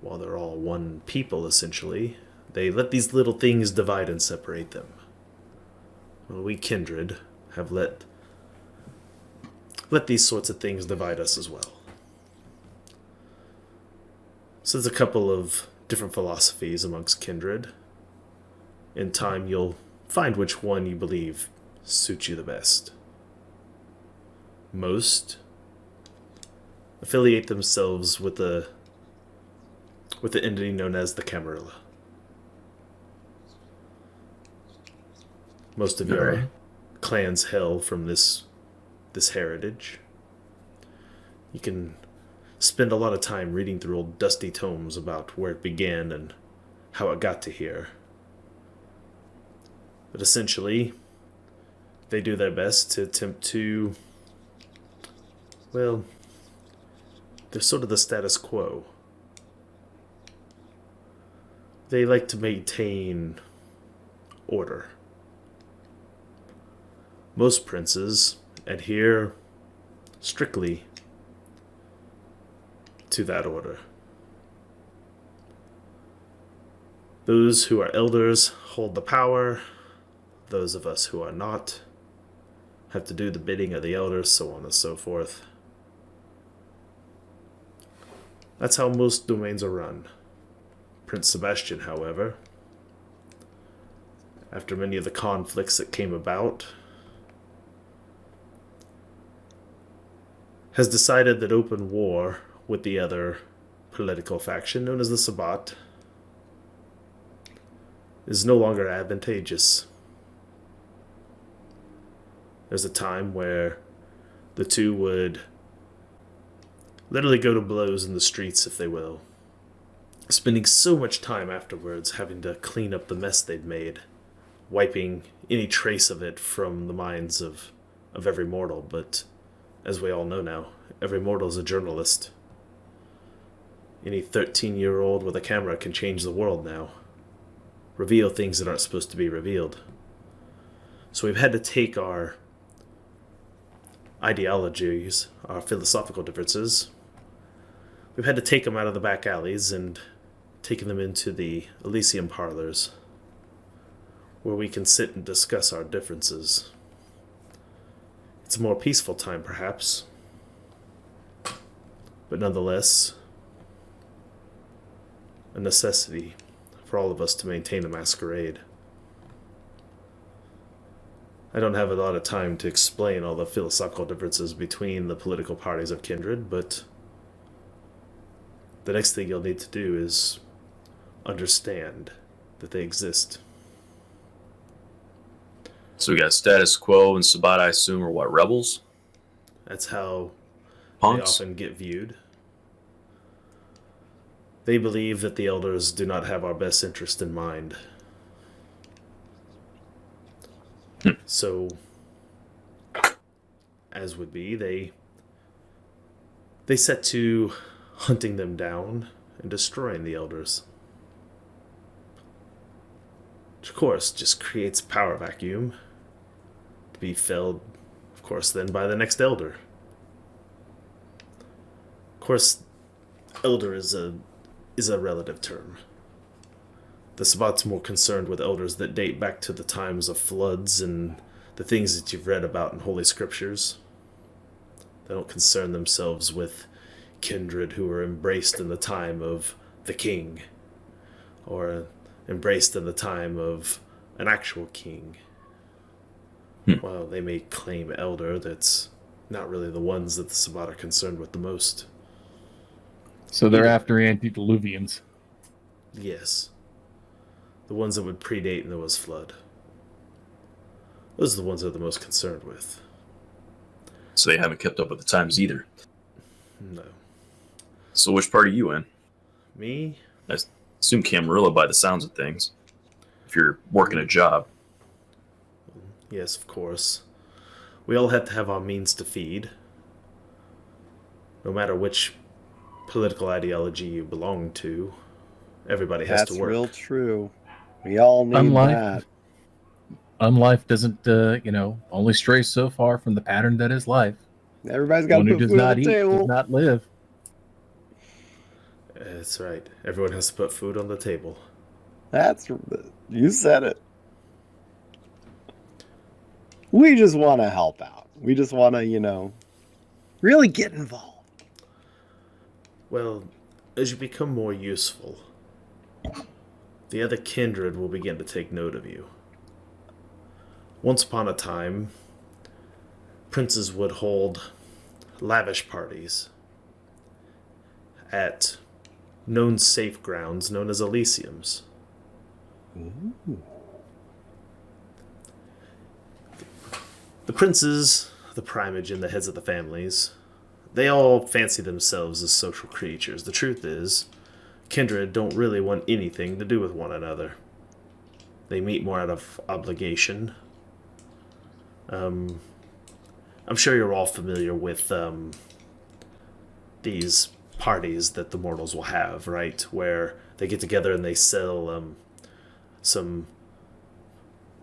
While they're all one people, essentially, they let these little things divide and separate them. Well, we kindred have let these sorts of things divide us as well. So there's a couple of different philosophies amongst kindred. In time, you'll find which one you believe suits you the best. Most affiliate themselves with the entity known as the Camarilla. Most of your clans hail from this heritage. You can spend a lot of time reading through old dusty tomes about where it began and how it got to here. But essentially, they do their best to attempt to, well, they're sort of the status quo. They like to maintain order. Most princes adhere strictly to that order. Those who are elders hold the power. Those of us who are not have to do the bidding of the elders, so on and so forth. That's how most domains are run. Prince Sebastian, however, after many of the conflicts that came about, has decided that open war with the other political faction known as the Sabbat is no longer advantageous. There's a time where the two would literally go to blows in the streets, if they will, spending so much time afterwards having to clean up the mess they'd made, wiping any trace of it from the minds of every mortal. But as we all know now, every mortal is a journalist. Any 13-year-old with a camera can change the world now, reveal things that aren't supposed to be revealed. So we've had to take our ideologies, our philosophical differences, we've had to take them out of the back alleys and taken them into the Elysium parlors, where we can sit and discuss our differences. It's a more peaceful time, perhaps, but nonetheless, a necessity for all of us to maintain the Masquerade. I don't have a lot of time to explain all the philosophical differences between the political parties of Kindred, but the next thing you'll need to do is understand that they exist. So we got status quo and Sabbat, I assume, are what, rebels? That's how Punks? they often get viewed. They believe that the elders do not have our best interest in mind. So, as would be, they set to hunting them down and destroying the elders. Which, of course, just creates a power vacuum to be filled, of course, then by the next elder. Of course, elder is a relative term. The Sabbat's more concerned with elders that date back to the times of floods and the things that you've read about in Holy Scriptures. They don't concern themselves with kindred who were embraced in the time of the king, or embraced in the time of an actual king. Well, they may claim elder, that's not really the ones that the Sabbat are concerned with the most. So they're after antediluvians. Yes. The ones that would predate Noah's flood. Those are the ones they're the most concerned with. So they haven't kept up with the times either. No. So which part are you in? Me? I assume Camarilla by the sounds of things. If you're working a job. Yes, of course. We all have to have our means to feed. No matter which political ideology you belong to. Everybody has to work. That's real true. We all need that. Unlife doesn't, only stray so far from the pattern that is life. Everybody's got to put does food on not the eat table. does not live. That's right. Everyone has to put food on the table. You said it. We just want to help out. We just want to, really get involved. Well, as you become more useful, the other kindred will begin to take note of you. Once upon a time, princes would hold lavish parties at known safe grounds known as Elysiums. Ooh. The princes, the primage, and the heads of the families, they all fancy themselves as social creatures. The truth is, kindred don't really want anything to do with one another. They meet more out of obligation. I'm sure you're all familiar with these parties that the mortals will have, right? Where they get together and they sell some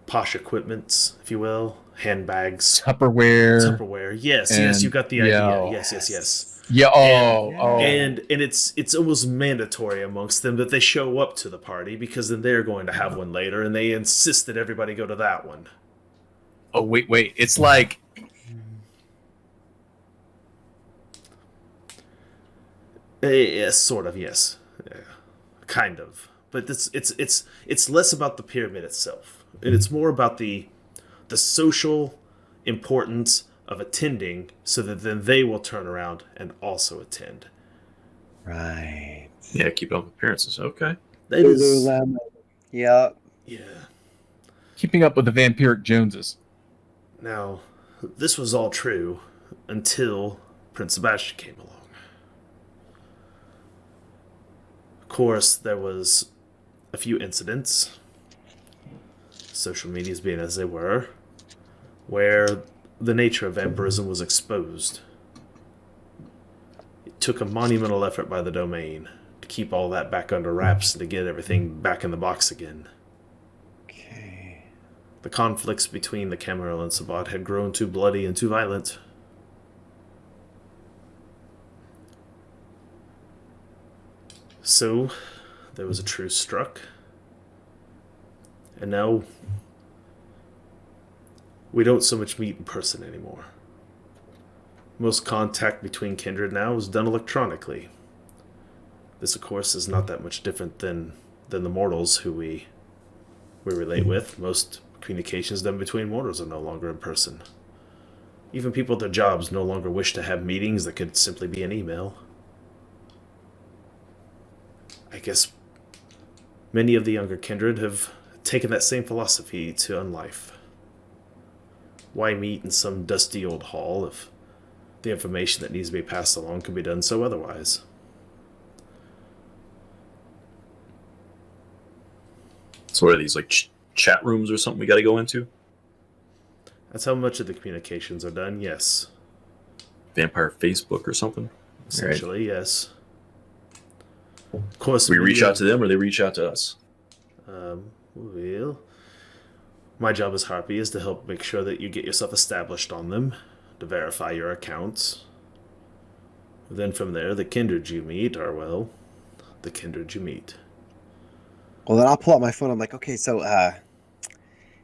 posh equipments, if you will, handbags, Tupperware. Yes, you got the idea. Yes. Yeah. And it's almost mandatory amongst them that they show up to the party because then they're going to have one later, and they insist that everybody go to that one. Oh wait! It's like. Yes, sort of, yes. Yeah, kind of. But it's less about the pyramid itself. And it's more about the social importance of attending so that then they will turn around and also attend. Right. Yeah, keep up appearances. Okay. That is... Yeah. Yeah. Keeping up with the vampiric Joneses. Now, this was all true until Prince Sebastian came along. Of course, there was a few incidents, social medias being as they were, where the nature of vampirism was exposed. It took a monumental effort by the domain to keep all that back under wraps and to get everything back in the box again. Okay. The conflicts between the Camarilla and Sabbat had grown too bloody and too violent. So, there was a truce struck. And now, we don't so much meet in person anymore. Most contact between kindred now is done electronically. This, of course, is not that much different than the mortals who we relate with. Most communications done between mortals are no longer in person. Even people at their jobs no longer wish to have meetings that could simply be an email. I guess many of the younger kindred have taken that same philosophy to unlife. Why meet in some dusty old hall if the information that needs to be passed along can be done so otherwise? So what are these, like chat rooms or something we got to go into? That's how much of the communications are done, yes. Vampire Facebook or something? Essentially, right. Yes. Of course, we reach out to them or they reach out to us? Well, my job as Harpy is to help make sure that you get yourself established on them, to verify your accounts. Then from there, the kindred you meet are, well, the kindred you meet. Well, then I'll pull out my phone. I'm like, okay, so,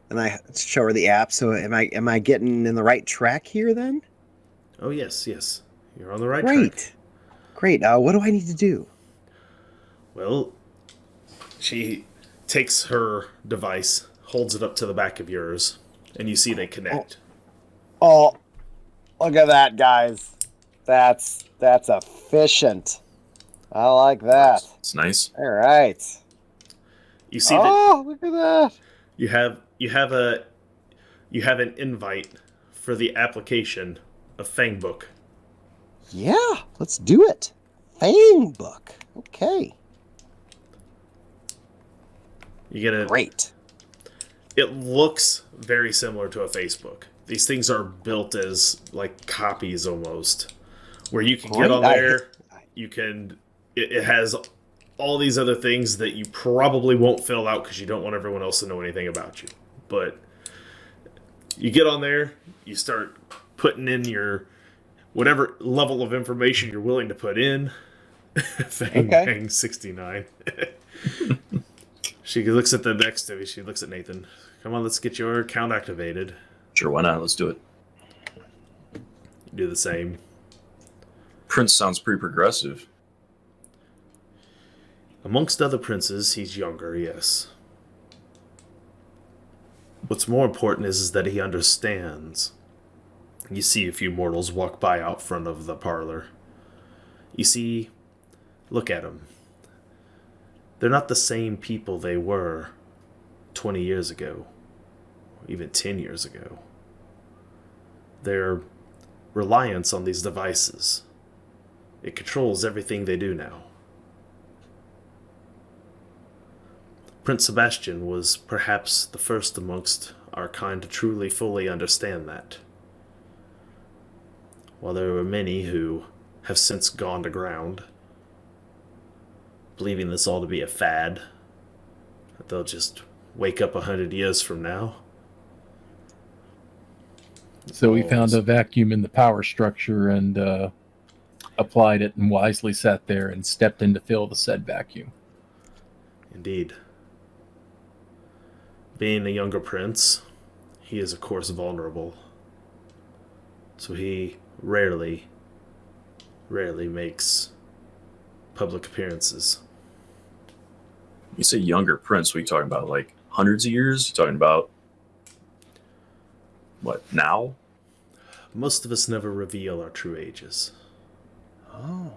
and I show her the app. So am I getting in the right track here then? Oh, yes. You're on the right track. Great. What do I need to do? Well, she takes her device, holds it up to the back of yours, and you see they connect. Oh, look at that, guys. That's efficient. I like that. It's nice. All right. You see look at that. You have an invite for the application of Fangbook. Yeah, let's do it. Fangbook. Okay. You get Great. It looks very similar to a Facebook. These things are built as like copies almost, where you can get on there. it has all these other things that you probably won't fill out because you don't want everyone else to know anything about you. But you get on there, you start putting in your whatever level of information you're willing to put in. Fang 69. She looks at the next to me. She looks at Nathan. Come on, let's get your account activated. Sure, why not? Let's do it. You do the same. Prince sounds pretty progressive. Amongst other princes, he's younger, yes. What's more important is that he understands. You see a few mortals walk by out front of the parlor. You see, look at them. They're not the same people they were 20 years ago, or even 10 years ago. Their reliance on these devices, it controls everything they do now. Prince Sebastian was perhaps the first amongst our kind to truly fully understand that. While there were many who have since gone to ground, believing this all to be a fad, that they'll just wake up 100 years from now. So we found a vacuum in the power structure and applied it and wisely sat there and stepped in to fill the said vacuum. Indeed. Being a younger prince, he is of course vulnerable. So he rarely makes public appearances. You say younger prince, what are you talking about? Like hundreds of years? You talking about what, now? Most of us never reveal our true ages. Oh.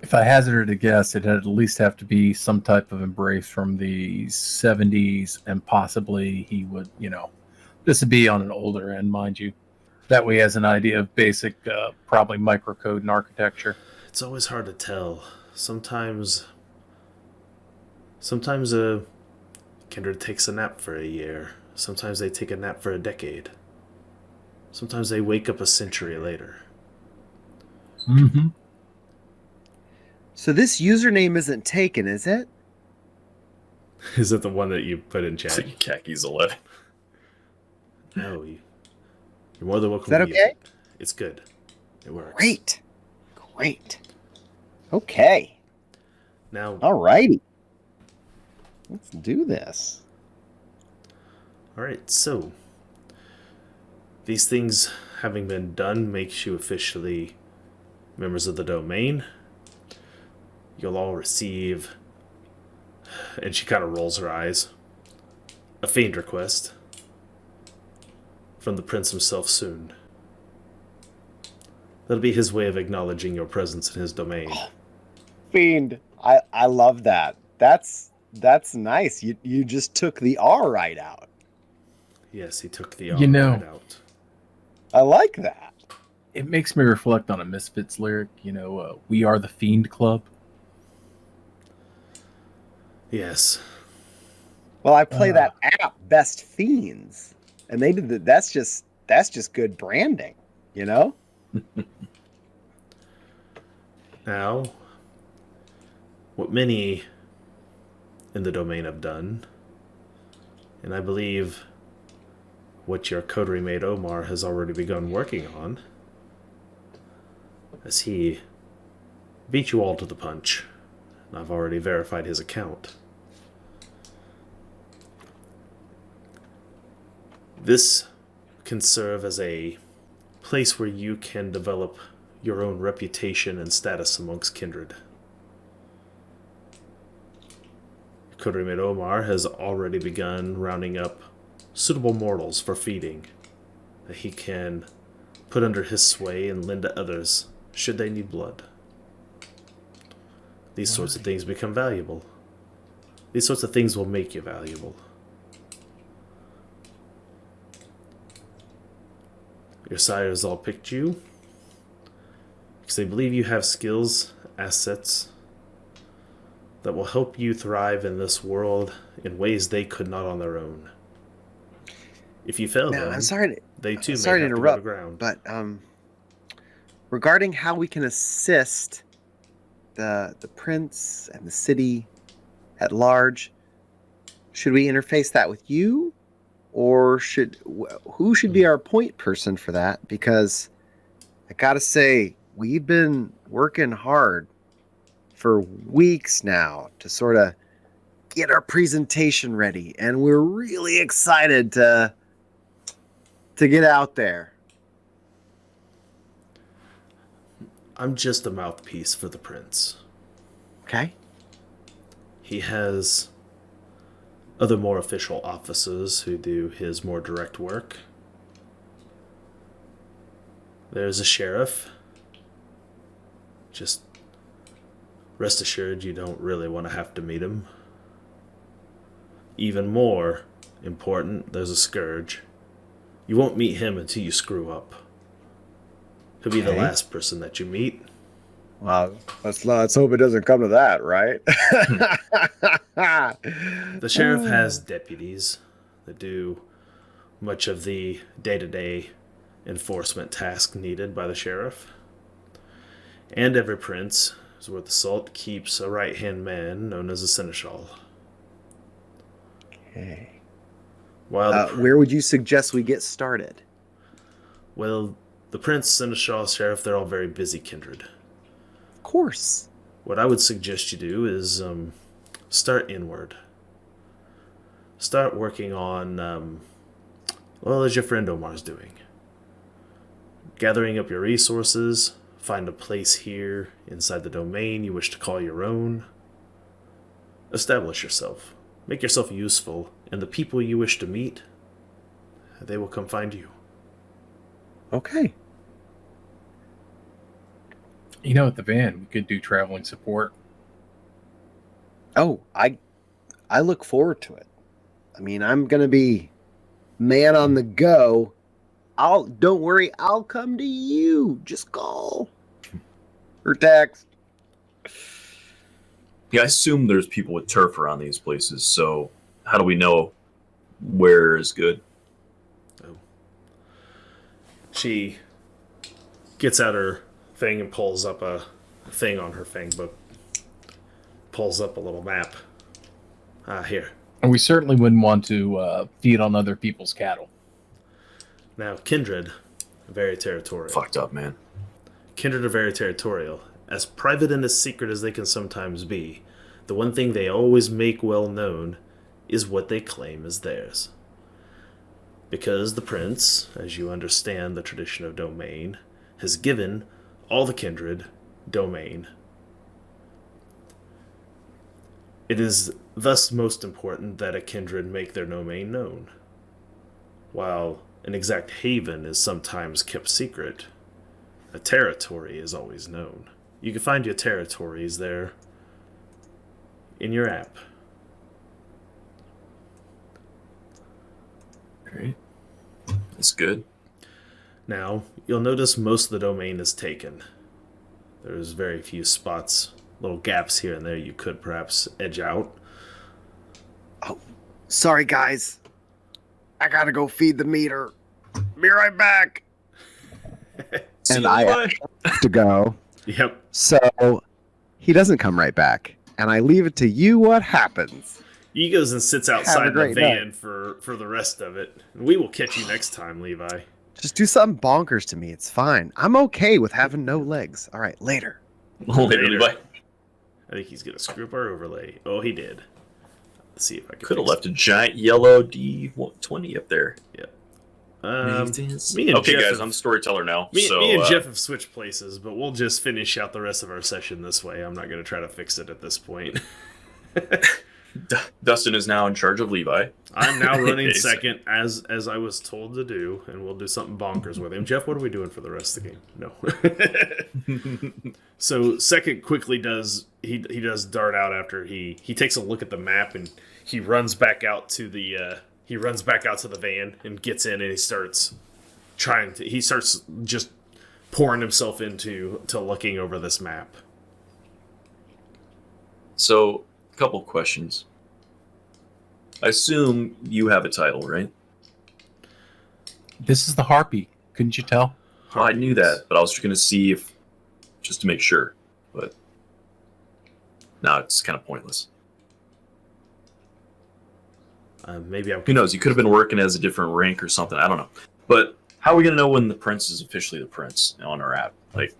If I hazarded a guess, it'd at least have to be some type of embrace from the 70s, and possibly he would, this would be on an older end, mind you. That way he has an idea of basic, probably microcode and architecture. It's always hard to tell. Sometimes a kindred takes a nap for a year. Sometimes they take a nap for a decade. Sometimes they wake up a century later. Mm-hmm. So this username isn't taken, is it? Is it the one that you put in chat? Khakis 11. No, you're more than welcome. Is that to use okay? it. It's good. It works. Great. Okay. Now, alrighty. Let's do this. Alright, so these things having been done makes you officially members of the domain. You'll all receive, and she kind of rolls her eyes, a fiend request from the prince himself soon. That'll be his way of acknowledging your presence in his domain. Oh, fiend. I love that. That's nice. You just took the R right out. Yes, he took the R right out. I like that. It makes me reflect on a Misfits lyric, we are the Fiend Club. Yes. Well, I play that app, Best Fiends, and they did that. That's just good branding, Now, what many in the domain have done, and I believe what your coterie mate Omar has already begun working on, as he beat you all to the punch, and I've already verified his account. This can serve as a place where you can develop your own reputation and status amongst kindred. Coterie mate Omar has already begun rounding up suitable mortals for feeding that he can put under his sway and lend to others should they need blood. These sorts of things become valuable. These sorts of things will make you valuable. Your sires all picked you because they believe you have skills, assets that will help you thrive in this world in ways they could not on their own. If you fail them, I'm sorry they too sorry may to have interrupt, to go to ground. but regarding how we can assist the prince and the city at large. Should we interface that with you, or who should be our point person for that? Because I gotta say, we've been working hard for weeks now to sort of get our presentation ready, and we're really excited to get out there. I'm just a mouthpiece for the prince. Okay. He has other more official officers who do his more direct work. There's a sheriff. Just rest assured you don't really want to have to meet him. Even more important, there's a scourge. You won't meet him until you screw up. He'll be the last person that you meet. Well, let's hope it doesn't come to that, right? The sheriff has deputies that do much of the day-to-day enforcement task needed by the sheriff. And every prince is worth the salt keeps a right-hand man known as a seneschal. Okay. Where would you suggest we get started? Well, the prince, seneschal, sheriff, they're all very busy, Kindred. Of course. What I would suggest you do is start inward. Start working on, as your friend Omar's doing. Gathering up your resources, find a place here inside the domain you wish to call your own. Establish yourself. Make yourself useful, and the people you wish to meet, they will come find you. Okay. At the van, we could do traveling support. Oh, I look forward to it. I mean, I'm gonna be man on the go. Don't worry, I'll come to you. Just call or text. Yeah, I assume there's people with turf around these places, so how do we know where is good? Oh. She gets out her thing and pulls up a thing on her fang book. Pulls up a little map. Here. And we certainly wouldn't want to feed on other people's cattle. Now, Kindred, very territorial. Fucked up, man. Kindred are very territorial. As private and as secret as they can sometimes be, the one thing they always make well known is what they claim is theirs. Because the prince, as you understand the tradition of domain, has given all the kindred domain. It is thus most important that a kindred make their domain known. While an exact haven is sometimes kept secret, a territory is always known. You can find your territories there in your app. Alright. That's good. Now, you'll notice most of the domain is taken. There's very few spots, little gaps here and there you could perhaps edge out. Oh, sorry guys. I gotta go feed the meter. Be right back. And I have to go. Yep. So he doesn't come right back. And I leave it to you what happens. He goes and sits outside the van for the rest of it. We will catch you next time, Levi. Just do something bonkers to me. It's fine. I'm okay with having no legs. All right, later. Later, Levi. I think he's going to screw up our overlay. Oh, he did. Let's see if I can. Could have left a giant yellow D20 up there. Yeah. Me and Jeff guys, I'm the storyteller now. Me and Jeff have switched places, but we'll just finish out the rest of our session this way. I'm not going to try to fix it at this point. Dustin is now in charge of Levi. I'm now running second, as I was told to do, and we'll do something bonkers with him. Jeff, what are we doing for the rest of the game? No. So second quickly does he does dart out after he takes a look at the map, and he runs back out to the van and gets in, and he starts just pouring himself into looking over this map. So, a couple questions. I assume you have a title, right? This is the Harpy. Couldn't you tell? I knew that, but I was just going to see if, just to make sure. But now it's kind of pointless. Maybe I'm. Who knows? You could have been working as a different rank or something. I don't know. But how are we going to know when the prince is officially the prince on our app? Like,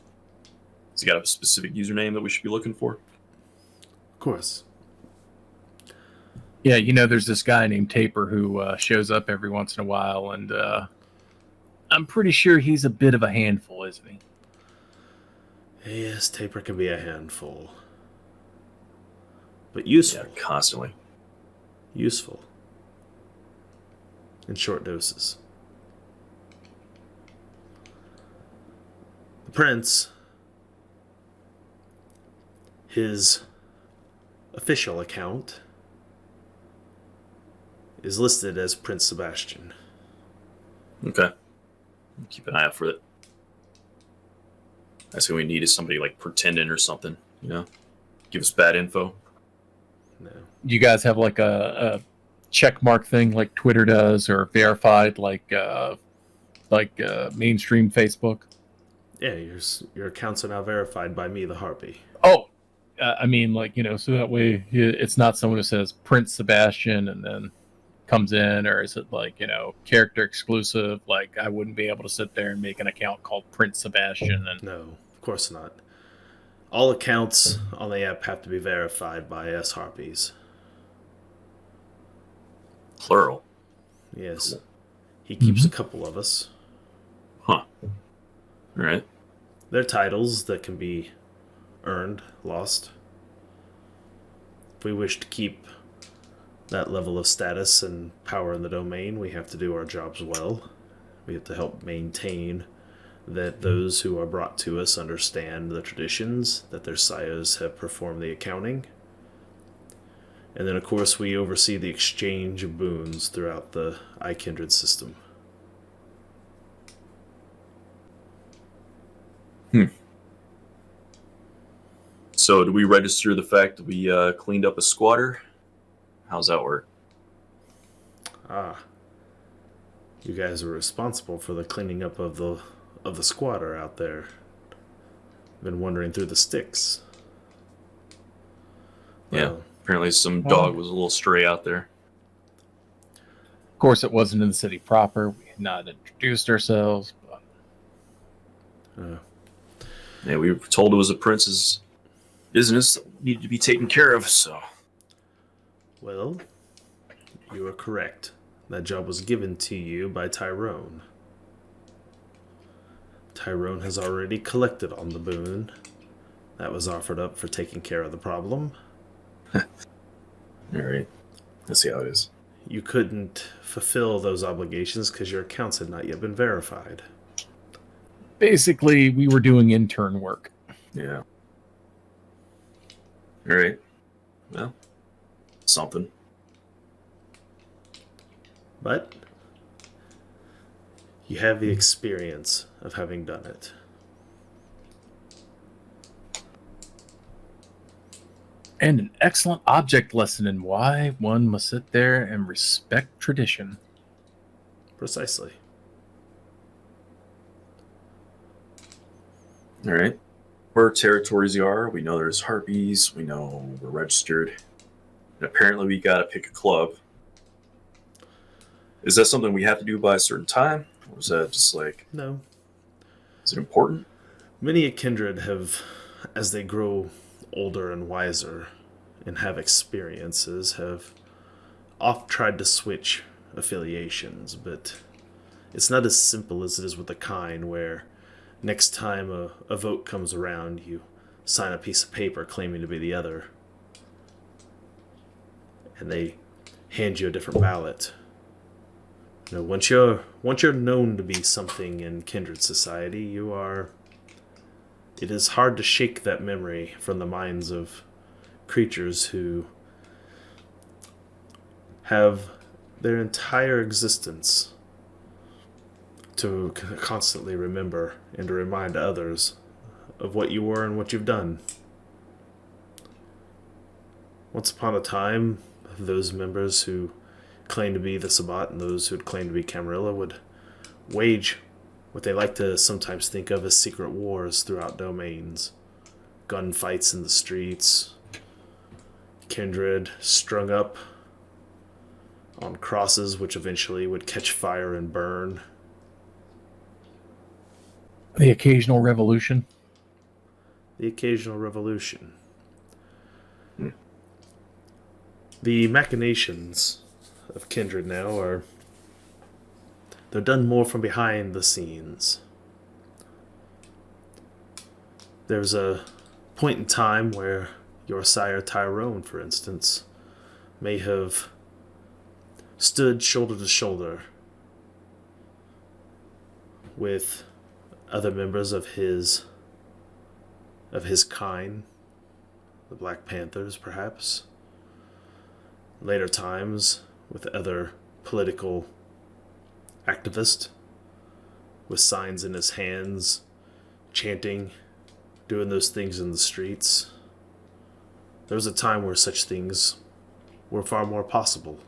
has he got a specific username that we should be looking for? Of course. Yeah, there's this guy named Taper who shows up every once in a while, and I'm pretty sure he's a bit of a handful, isn't he? Yes, Taper can be a handful. But useful. Yeah, constantly. Useful. In short doses. The prince, his official account, is listed as Prince Sebastian. Okay. Keep an eye out for it. That's what we need is somebody like pretending or something, Give us bad info. No. You guys have like a check mark thing like Twitter does, or verified like mainstream Facebook? Yeah, your accounts are now verified by me, the Harpy. Oh, I mean, so that way it's not someone who says Prince Sebastian and then comes in, or is it character exclusive? Like, I wouldn't be able to sit there and make an account called Prince Sebastian. And no, of course not. All accounts on the app have to be verified by us Harpies. Plural. Yes. Cool. He keeps a couple of us. Huh. All right. They're titles that can be earned, lost. If we wish to keep that level of status and power in the domain, we have to do our jobs well. We have to help maintain that those who are brought to us understand the traditions, that their sires have performed the accounting. And then, of course, we oversee the exchange of boons throughout the iKindred system. So do we register the fact that we cleaned up a squatter? How's that work? You guys were responsible for the cleaning up of the squatter out there. Been wandering through the sticks. Yeah, apparently some dog was a little stray out there. Of course, it wasn't in the city proper. We had not introduced ourselves. But... Yeah, we were told it was a prince's business that needed to be taken care of, so... Well, you are correct. That job was given to you by Tyrone. Tyrone has already collected on the boon. That was offered up for taking care of the problem. Alright. Let's see how it is. You couldn't fulfill those obligations because your accounts had not yet been verified. Basically, we were doing intern work. Yeah. Alright. Well, something. But you have the experience of having done it. And an excellent object lesson in why one must sit there and respect tradition. Precisely. All right. Where territories you are, we know there's harpies, we know we're registered. And apparently we got to pick a club. Is that something we have to do by a certain time? Or is that just like... No. Is it important? Many iKindred have, as they grow older and wiser and have experiences, have oft tried to switch affiliations, but it's not as simple as it is with the kind, where next time a vote comes around, you sign a piece of paper claiming to be the other, and they hand you a different ballot. You know, once you're known to be something in kindred society, it is hard to shake that memory from the minds of creatures who have their entire existence to constantly remember and to remind others of what you were and what you've done. Once upon a time, those members who claimed to be the Sabbat and those who had claimed to be Camarilla would wage what they like to sometimes think of as secret wars throughout domains. Gunfights in the streets, kindred strung up on crosses which eventually would catch fire and burn. The occasional revolution. The occasional revolution. The machinations of kindred now are... they're done more from behind the scenes. There's a point in time where your sire Tyrone, for instance, may have stood shoulder to shoulder with other members of his kind, the Black Panthers, perhaps. Later times with other political activists with signs in his hands, chanting, doing those things in the streets. There was a time where such things were far more possible.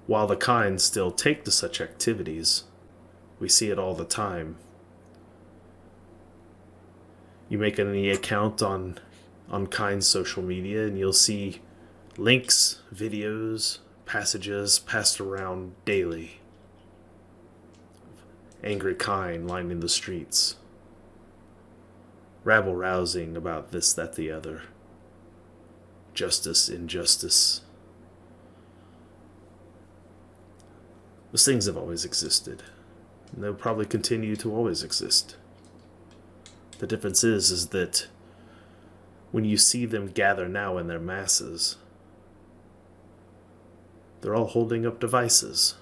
While the kind still take to such activities, we see it all the time. You make any account on Kind's social media and you'll see links, videos, passages passed around daily. Angry Kind lining the streets. Rabble-rousing about this, that, the other. Justice, injustice. Those things have always existed. And they'll probably continue to always exist. The difference is that when you see them gather now in their masses, they're all holding up devices.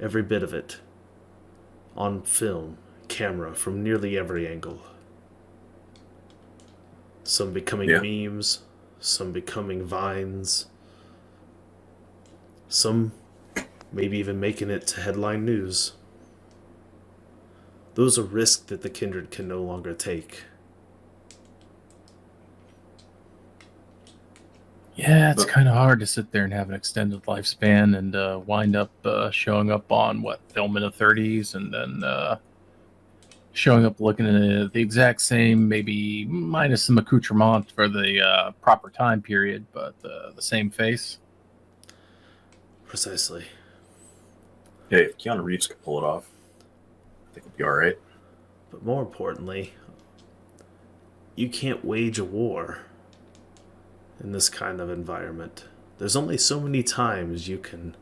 Every bit of it. On film, camera, from nearly every angle. Some becoming memes, some becoming vines, some maybe even making it to headline news. Those are risks that the kindred can no longer take. Yeah, it's kind of hard to sit there and have an extended lifespan and wind up showing up on, film in the 30s and then showing up looking at the exact same, maybe minus some accoutrement for the proper time period, but the same face. Precisely. Hey, if Keanu Reeves could pull it off, I think it'd be alright. But more importantly, you can't wage a war in this kind of environment. There's only so many times you can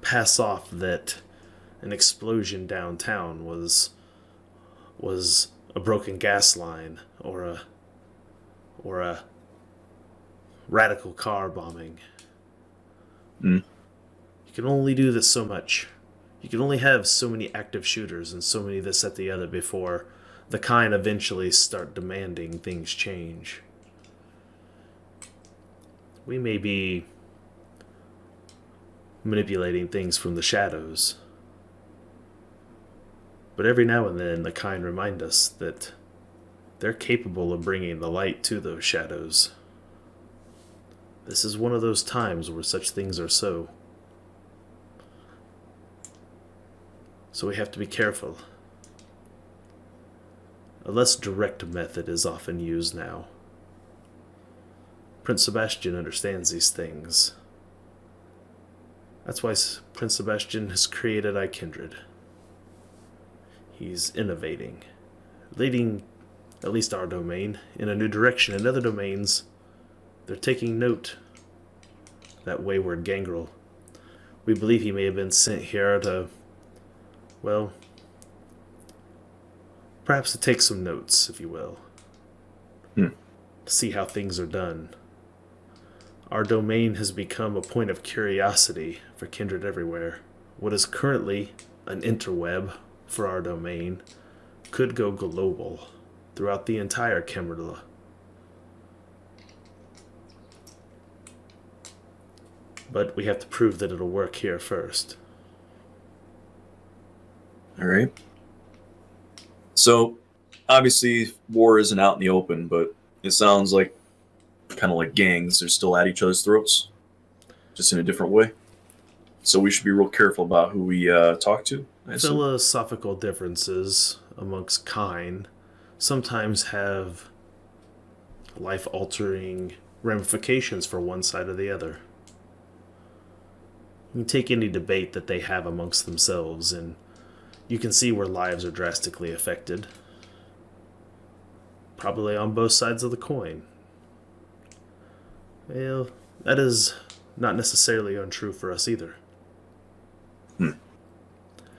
pass off that an explosion downtown was a broken gas line or a radical car bombing. You can only do this so much. You can only have so many active shooters and so many this, that, the other before the kind eventually start demanding things change. We may be manipulating things from the shadows, but every now and then the kind remind us that they're capable of bringing the light to those shadows. This is one of those times where such things are so. So we have to be careful. A less direct method is often used now. Prince Sebastian understands these things. That's why Prince Sebastian has created iKindred. He's innovating, leading at least our domain in a new direction. In other domains, they're taking note. That wayward gangrel. We believe he may have been sent here to, well, perhaps to take some notes, if you will. To see how things are done. Our domain has become a point of curiosity for kindred everywhere. What is currently an interweb for our domain could go global throughout the entire Camarilla. But we have to prove that it'll work here first. All right. So, obviously, war isn't out in the open, but it sounds like kind of like gangs. They're still at each other's throats, just in a different way. So we should be real careful about who we talk to. Philosophical differences amongst kind sometimes have life-altering ramifications for one side or the other. You can take any debate that they have amongst themselves, and you can see where lives are drastically affected. Probably on both sides of the coin. Well, that is not necessarily untrue for us either.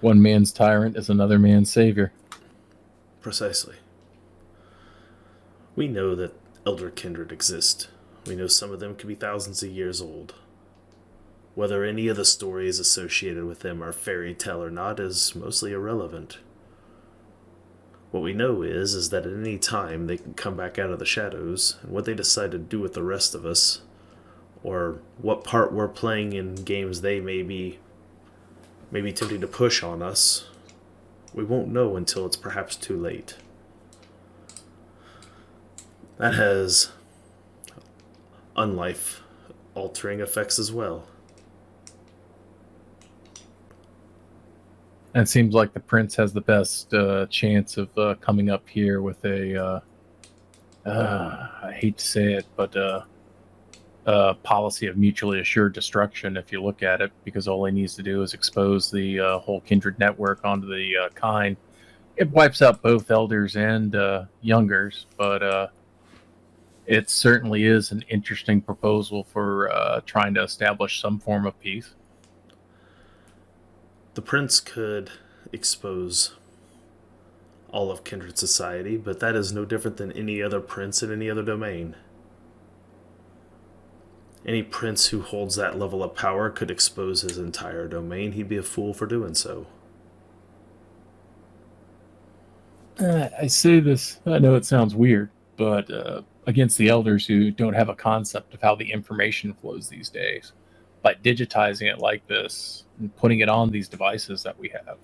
One man's tyrant is another man's savior. Precisely. We know that elder kindred exist. We know some of them can be thousands of years old. Whether any of the stories associated with them are fairy tale or not is mostly irrelevant. What we know is that at any time they can come back out of the shadows, and what they decide to do with the rest of us, or what part we're playing in games they may be tempting to push on us, we won't know until it's perhaps too late. That has unlife-altering effects as well. And it seems like the prince has the best chance of coming up here with a, I hate to say it, but a policy of mutually assured destruction if you look at it, because all he needs to do is expose the whole kindred network onto the kind. It wipes out both elders and youngers, but it certainly is an interesting proposal for trying to establish some form of peace. The prince could expose all of kindred society, but that is no different than any other prince in any other domain. Any prince who holds that level of power could expose his entire domain. He'd be a fool for doing so. I say this, I know it sounds weird, but against the elders who don't have a concept of how the information flows these days, by digitizing it like this and putting it on these devices that we have,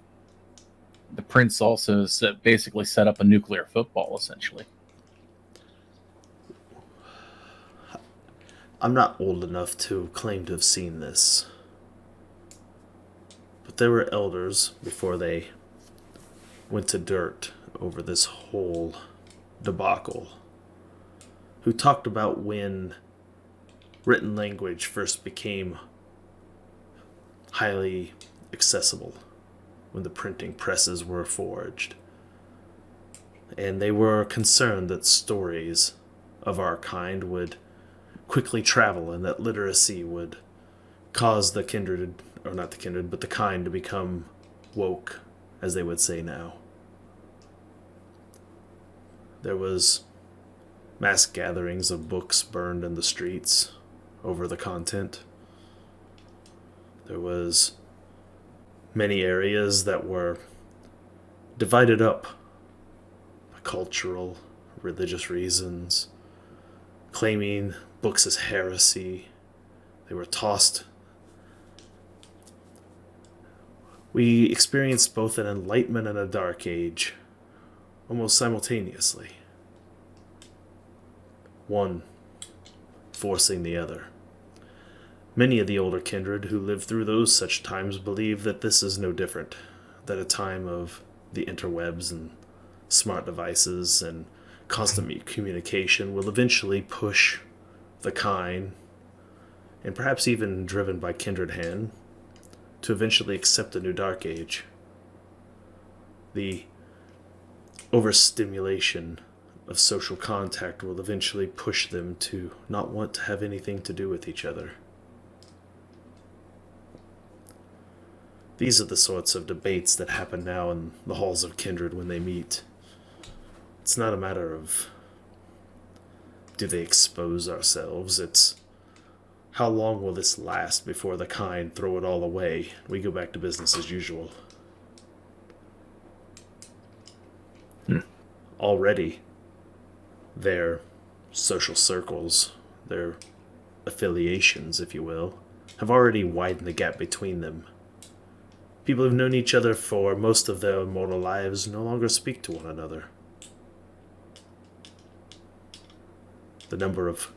the prince also basically set up a nuclear football, essentially. I'm not old enough to claim to have seen this, but there were elders before they went to dirt over this whole debacle who talked about when written language first became highly accessible, when the printing presses were forged. And they were concerned that stories of our kind would quickly travel and that literacy would cause the kindred, or not the kindred, but the kind to become woke, as they would say now. There was mass gatherings of books burned in the streets over the content. There was many areas that were divided up by cultural, religious reasons, claiming books as heresy. They were tossed. We experienced both an enlightenment and a dark age, almost simultaneously. One forcing the other. Many of the older kindred who lived through those such times believe that this is no different, that a time of the interwebs and smart devices and constant communication will eventually push the kind, and perhaps even driven by kindred hand, to eventually accept a new dark age. The overstimulation of social contact will eventually push them to not want to have anything to do with each other. These are the sorts of debates that happen now in the halls of kindred when they meet. It's not a matter of do they expose ourselves, it's how long will this last before the kind throw it all away? We go back to business as usual. Already, their social circles, their affiliations, if you will, have already widened the gap between them. People who've known each other for most of their mortal lives no longer speak to one another. The number of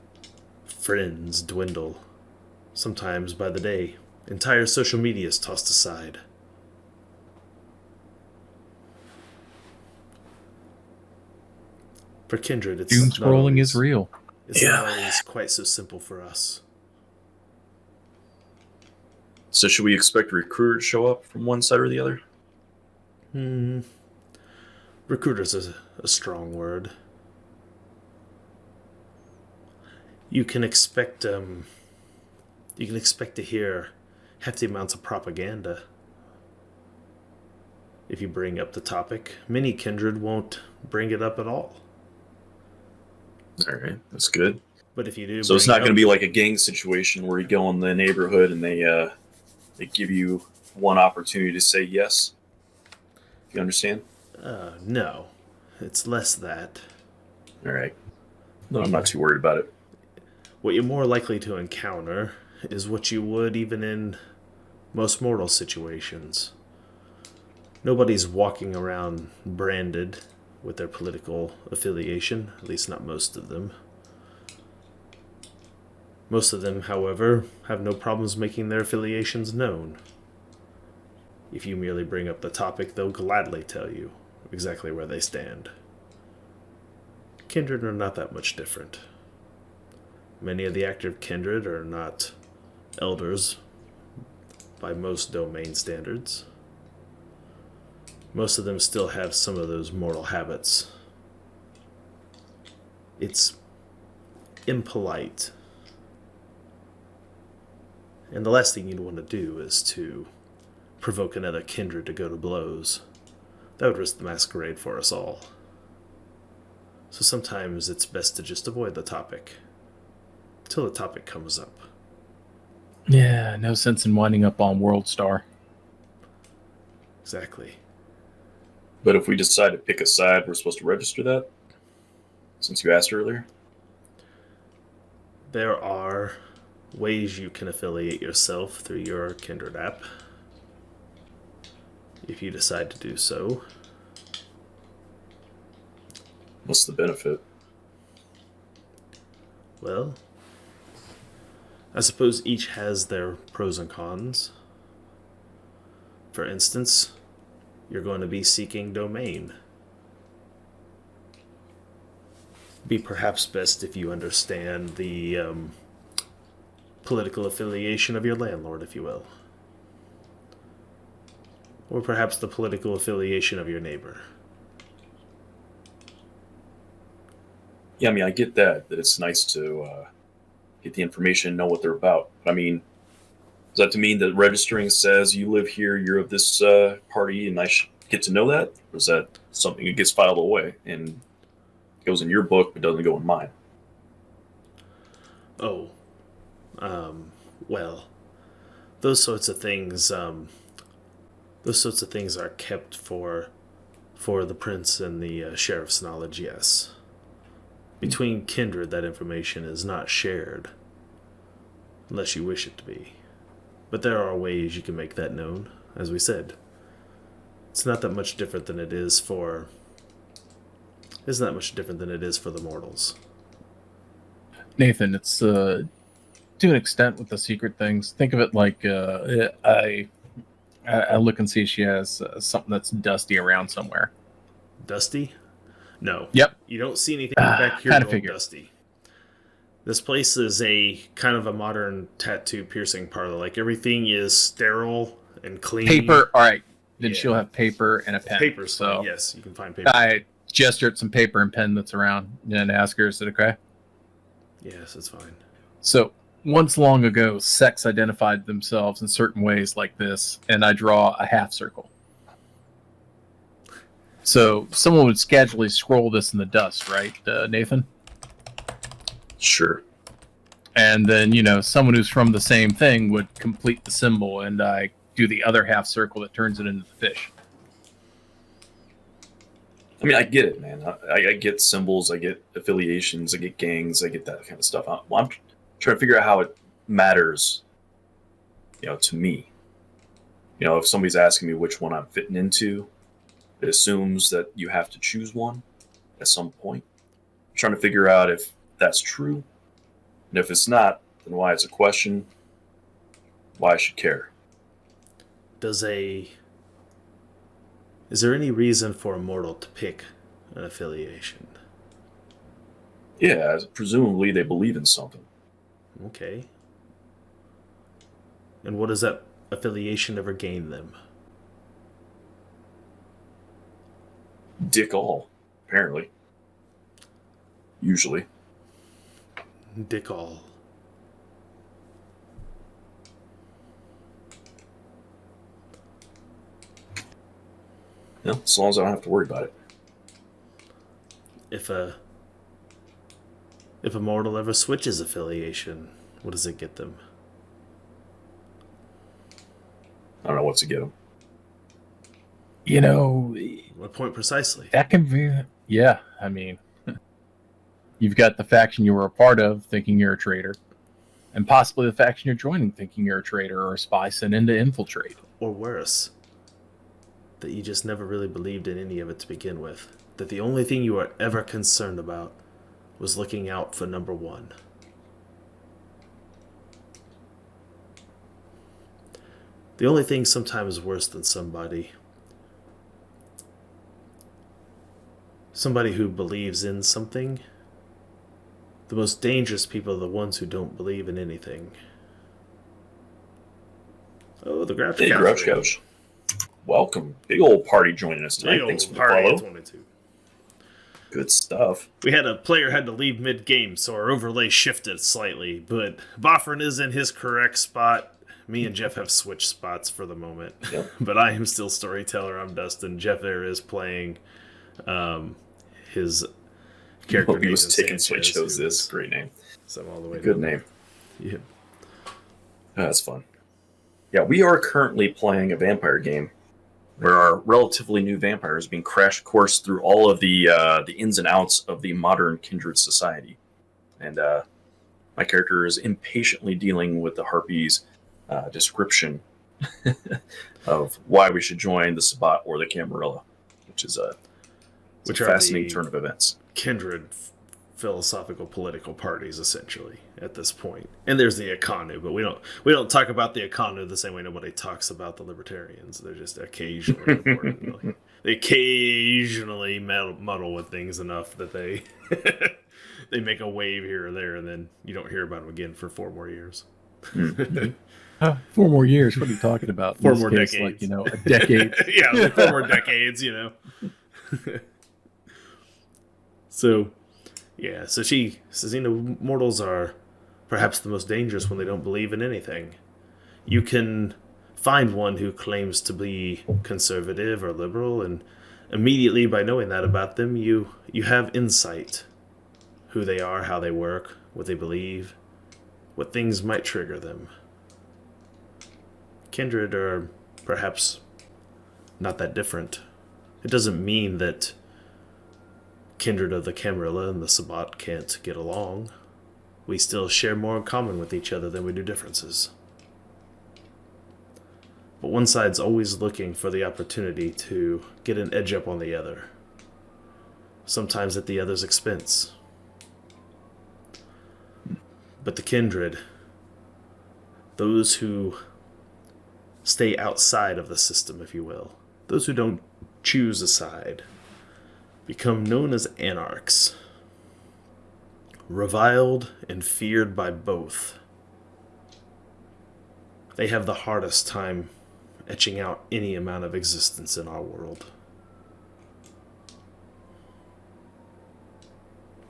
friends dwindle, sometimes by the day. Entire social media is tossed aside. For Kindred, it's doom scrolling is real. It's not always quite so simple for us. So should we expect a recruiter to show up from one side or the other? Recruiter's a strong word. You can expect to hear hefty amounts of propaganda. If you bring up the topic, many Kindred won't bring it up at all. All right, that's good. But if you do, so it's not going to be like a gang situation where you go in the neighborhood and they give you one opportunity to say yes. You understand? No, it's less that. All right. No, I'm not too worried about it. What you're more likely to encounter is what you would even in most mortal situations. Nobody's walking around branded with their political affiliation, at least not most of them. Most of them, however, have no problems making their affiliations known. If you merely bring up the topic, they'll gladly tell you exactly where they stand. Kindred are not that much different. Many of the active Kindred are not elders by most domain standards. Most of them still have some of those mortal habits. It's impolite. And the last thing you'd want to do is to provoke another Kindred to go to blows. That would risk the Masquerade for us all. So sometimes it's best to just avoid the topic till the topic comes up. Yeah, no sense in winding up on World Star. Exactly. But if we decide to pick a side, we're supposed to register that? Since you asked earlier? There are ways you can affiliate yourself through your Kindred app. If you decide to do so. What's the benefit? Well, I suppose each has their pros and cons. For instance, you're going to be seeking domain. Be perhaps best if you understand the political affiliation of your landlord, if you will. Or perhaps the political affiliation of your neighbor. Yeah, I mean, I get that it's nice to get the information and know what they're about. But I mean, does that to mean that registering says you live here, you're of this party, and I should get to know that? Or is that something that gets filed away and goes in your book but doesn't go in mine? Oh. Well, those sorts of things are kept for the prince and the sheriff's knowledge, yes. Between Kindred, that information is not shared, unless you wish it to be. But there are ways you can make that known, as we said. It's not that much different than it is for... It's not much different than it is for the mortals. Nathan, it's to an extent with the secret things. Think of it like I look and see she has something that's dusty around somewhere. Dusty? No. Yep. You don't see anything back here Kinda old figured. Dusty. This place is a kind of a modern tattoo piercing parlor. Like everything is sterile and clean. Paper. All right. Then Yeah. she'll have paper and a pen. Paper, So yes, you can find paper. I gesture at some paper and pen that's around and ask her, is it okay? Yes, it's fine. So once long ago, sects identified themselves in certain ways like this, and I draw a half circle. So someone would casually scroll this in the dust, right, Nathan? Sure. And then, someone who's from the same thing would complete the symbol, and I do the other half circle that turns it into the fish. I mean, I get it, man. I get symbols, I get affiliations, I get gangs, I get that kind of stuff. I'm trying to figure out how it matters, to me. If somebody's asking me which one I'm fitting into, it assumes that you have to choose one at some point. I'm trying to figure out if that's true. And if it's not, then why it's a question. why I should care. Is there any reason for a mortal to pick an affiliation? Yeah, presumably they believe in something. Okay. And what does that affiliation ever gain them? Dick all, apparently. Usually. Dick all. Yeah, as long as I don't have to worry about it. If a mortal ever switches affiliation, what does it get them? I don't know what to get them. You know, What point precisely? that can be. Yeah, I mean, you've got the faction you were a part of thinking you're a traitor, and possibly the faction you're joining thinking you're a traitor or a spy sent in to infiltrate. Or worse, that you just never really believed in any of it to begin with. That the only thing you were ever concerned about was looking out for number one. The only thing sometimes worse than somebody who believes in something, the most dangerous people are the ones who don't believe in anything. Oh, the Grouch Hey, Couch. Grouch Couch. Welcome. Big old party joining us tonight. Big Thanks old for the party follow. at 22. Good stuff. We had a player had to leave mid-game, so our overlay shifted slightly, but Boffrin is in his correct spot. Me and Jeff have switched spots for the moment. Yep. But I am still storyteller. I'm Dustin. Jeff there is playing his character. He was Nathan taken, so I Sanchez, chose who this. is- Great name. So I'm all the way Good down. name. Yeah. That's fun. Yeah, we are currently playing a vampire game where our relatively new vampire is being crash course through all of the ins and outs of the modern kindred society. And my character is impatiently dealing with the Harpy's description of why we should join the Sabbat or the Camarilla, which is a fascinating turn of events. Kindred philosophical political parties essentially at this point. And there's the Akanu, but we don't talk about the Akanu the same way nobody talks about the libertarians. They're just occasionally important. Like, they occasionally muddle with things enough that they they make a wave here or there, and then you don't hear about them again for 4 more years. 4 more years? What are you talking about? 4 more decades. Like, a decade. Yeah, like 4 more decades, So, yeah, so she says, mortals are perhaps the most dangerous when they don't believe in anything. You can find one who claims to be conservative or liberal, and immediately by knowing that about them, you have insight. Who they are, how they work, what they believe, what things might trigger them. Kindred are perhaps not that different. It doesn't mean that Kindred of the Camarilla and the Sabbat can't get along. We still share more in common with each other than we do differences. But one side's always looking for the opportunity to get an edge up on the other, sometimes at the other's expense. But the Kindred, those who stay outside of the system, if you will, those who don't choose a side, become known as anarchs, reviled and feared by both. They have the hardest time etching out any amount of existence in our world.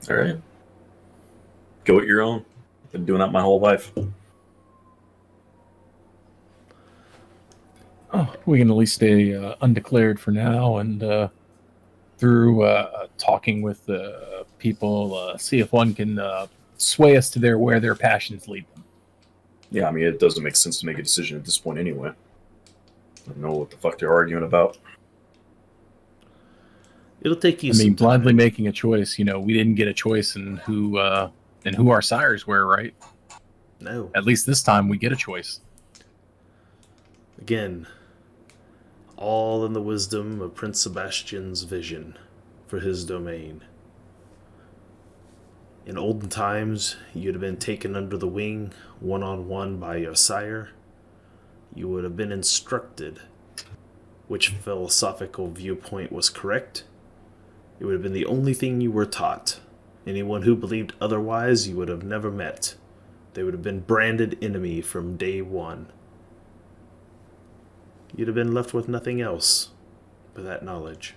All right. Go at your own. Been doing that my whole life. Oh, we can at least stay undeclared for now, and through talking with people, see if one can sway us to where their passions lead them. Yeah, I mean, it doesn't make sense to make a decision at this point anyway. I don't know what the fuck they're arguing about. It'll take you. I mean, blindly making a choice. We didn't get a choice in who our sires were, right? No. At least this time we get a choice. Again, all in the wisdom of Prince Sebastian's vision for his domain. In olden times, you'd have been taken under the wing, one-on-one by your sire, you would have been instructed which philosophical viewpoint was correct. It would have been the only thing you were taught. Anyone who believed otherwise you would have never met. They would have been branded enemy from day one. You'd have been left with nothing else but that knowledge.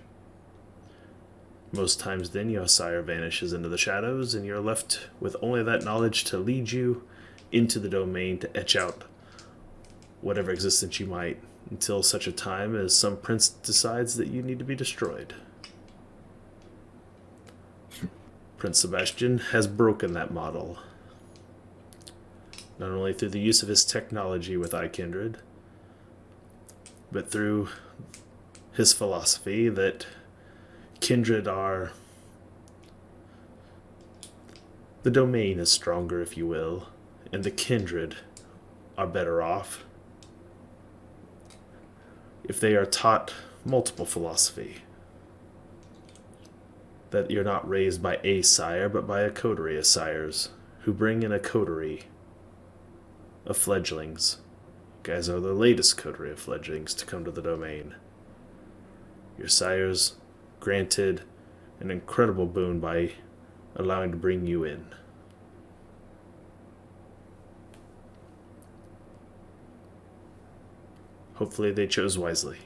Most times then your sire vanishes into the shadows and you're left with only that knowledge to lead you into the domain to etch out whatever existence you might, until such a time as some prince decides that you need to be destroyed. Prince Sebastian has broken that model, not only through the use of his technology with iKindred, but through his philosophy that kindred are... The domain is stronger, if you will, and the kindred are better off if they are taught multiple philosophy. That you're not raised by a sire, but by a coterie of sires, who bring in a coterie of fledglings. You guys are the latest coterie of fledglings to come to the domain. Your sires granted an incredible boon by allowing to bring you in. Hopefully they chose wisely.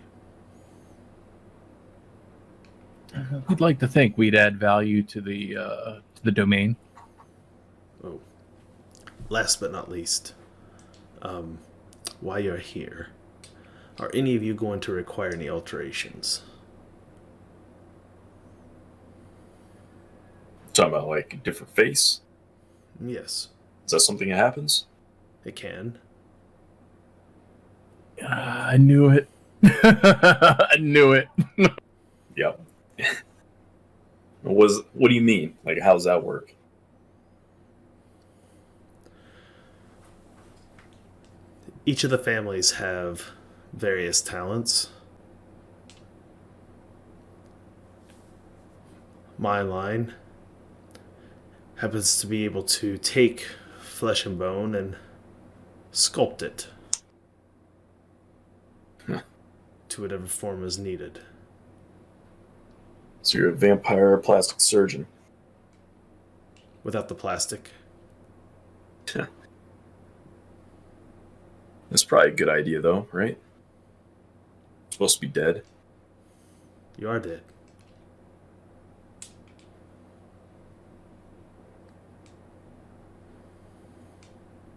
We'd like to think we'd add value to the domain. Oh, last but not least, while you're here, are any of you going to require any alterations? Talking about like a different face? Yes. Is that something that happens? It can. I knew it. I knew it. Yep. What do you mean? Like, how does that work? Each of the families have various talents. My line happens to be able to take flesh and bone and sculpt it to whatever form is needed. So you're a vampire plastic surgeon. Without the plastic. That's probably a good idea, though, right? You're supposed to be dead. You are dead.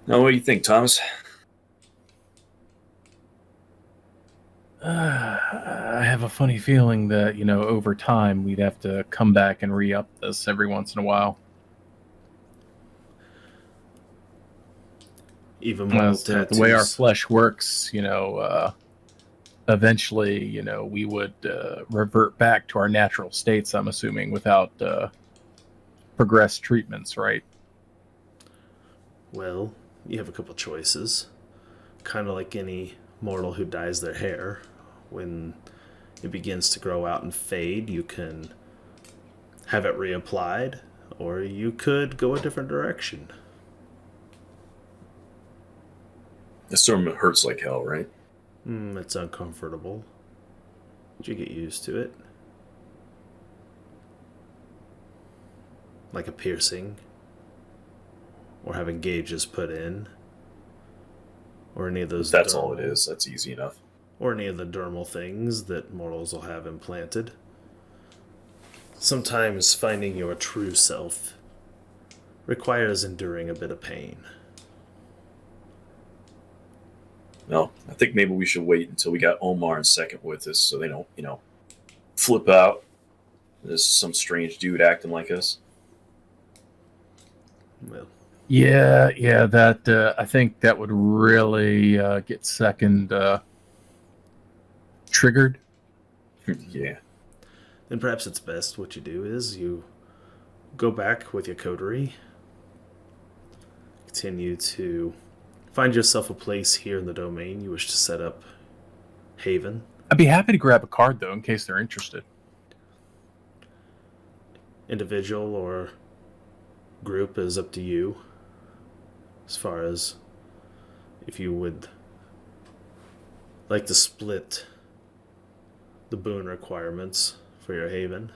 Now, what do you think, Thomas? I have a funny feeling that, over time we'd have to come back and re-up this every once in a while. Even more the way our flesh works, eventually, we would revert back to our natural states, I'm assuming, without progressed treatments, right? Well, you have a couple choices. Kind of like any mortal who dyes their hair. When it begins to grow out and fade, you can have it reapplied, or you could go a different direction. This storm hurts like hell, right? It's uncomfortable. But you get used to it. Like a piercing, or having gauges put in, or any of those. That's all it is. That's easy enough. Or any of the dermal things that mortals will have implanted. Sometimes finding your true self requires enduring a bit of pain. No, I think maybe we should wait until we got Omar in second with us so they don't, flip out. There's some strange dude acting like us. Well. Yeah, that I think that would really get second triggered. Yeah. Then perhaps it's best what you do is you go back with your coterie, continue to find yourself a place here in the domain you wish to set up haven. I'd be happy to grab a card, though, in case they're interested. Individual or group is up to you, as far as if you would like to split the boon requirements for your haven.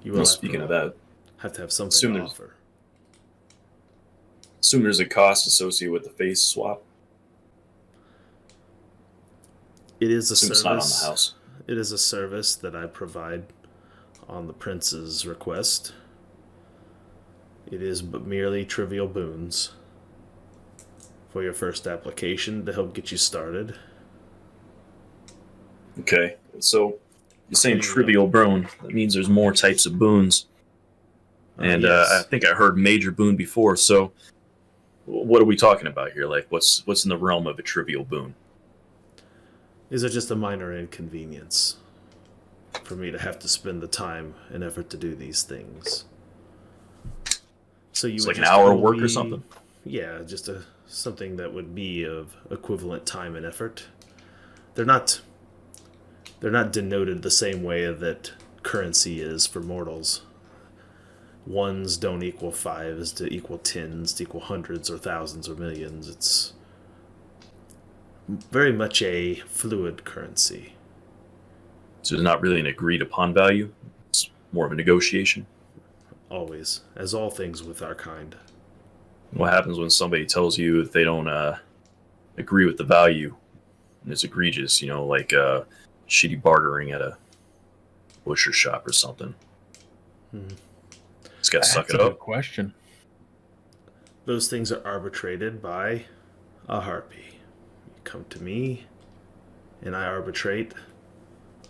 You will Speaking of that, have to have something to offer. Assume there's a cost associated with the face swap. It is a Assume service. it's not on the house. It is a service that I provide on the prince's request. It is but merely trivial boons for your first application to help get you started. Okay, so you're saying trivial boon. That means there's more types of boons. And yes. I think I heard major boon before, so what are we talking about here? Like, what's in the realm of a trivial boon? Is it just a minor inconvenience for me to have to spend the time and effort to do these things? So you It's would like an just hour owe of work or me- something? Yeah, just something that would be of equivalent time and effort. They're not denoted the same way that currency is for mortals. Ones don't equal fives to equal tens to equal hundreds or thousands or millions. It's very much a fluid currency. So it's not really an agreed upon value. It's more of a negotiation. Always, as all things with our kind. What happens when somebody tells you if they don't agree with the value and it's egregious, like shitty bartering at a butcher shop or something? Just gotta suck it That's a up. good question. Those things are arbitrated by a harpy. You come to me, and I arbitrate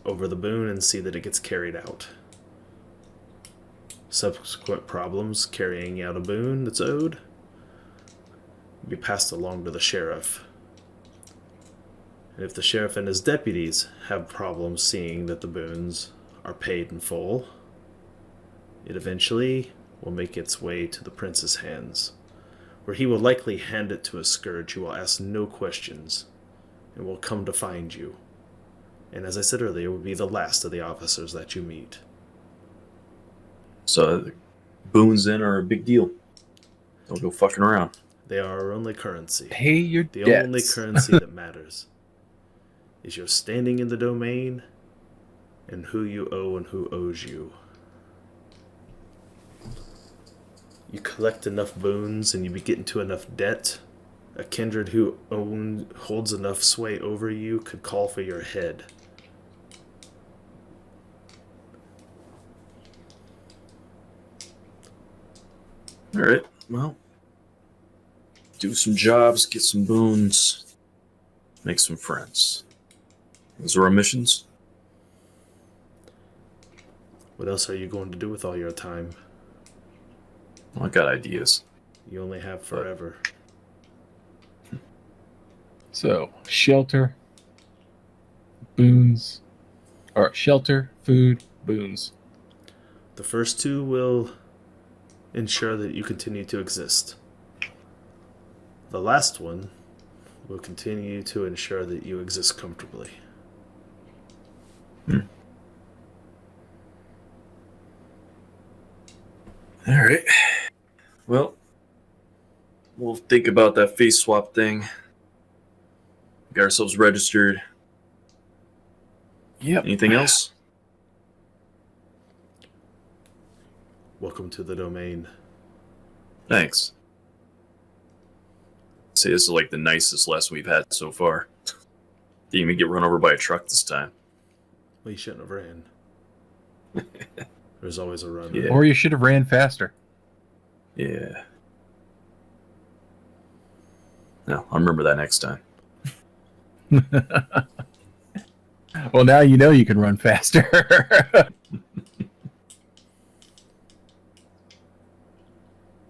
over the boon and see that it gets carried out. Subsequent problems carrying out a boon that's owed be passed along to the sheriff. And if the sheriff and his deputies have problems seeing that the boons are paid in full, it eventually will make its way to the prince's hands, where he will likely hand it to a scourge who will ask no questions and will come to find you. And as I said earlier, will be the last of the officers that you meet. So boons then are a big deal. Don't go fucking around. They are our only currency. Pay your The debts. only currency that matters is your standing in the domain and who you owe and who owes you. You collect enough boons and you get into enough debt, a kindred who holds enough sway over you could call for your head. All right. Well, do some jobs, get some boons, make some friends. Those are our missions. What else are you going to do with all your time? Well, I got ideas. You only have forever. So, shelter, boons, or shelter, food, boons. The first two will ensure that you continue to exist. The last one will continue to ensure that you exist comfortably. All right. Well, we'll think about that face swap thing. Get ourselves registered. Yep. Anything else? Welcome to the domain. Thanks. Say this is like the nicest lesson we've had so far. Didn't even get run over by a truck this time. Well, you shouldn't have ran. There's always a run. Yeah. Or you should have ran faster. Yeah. No, I'll remember that next time. Well, now you know you can run faster.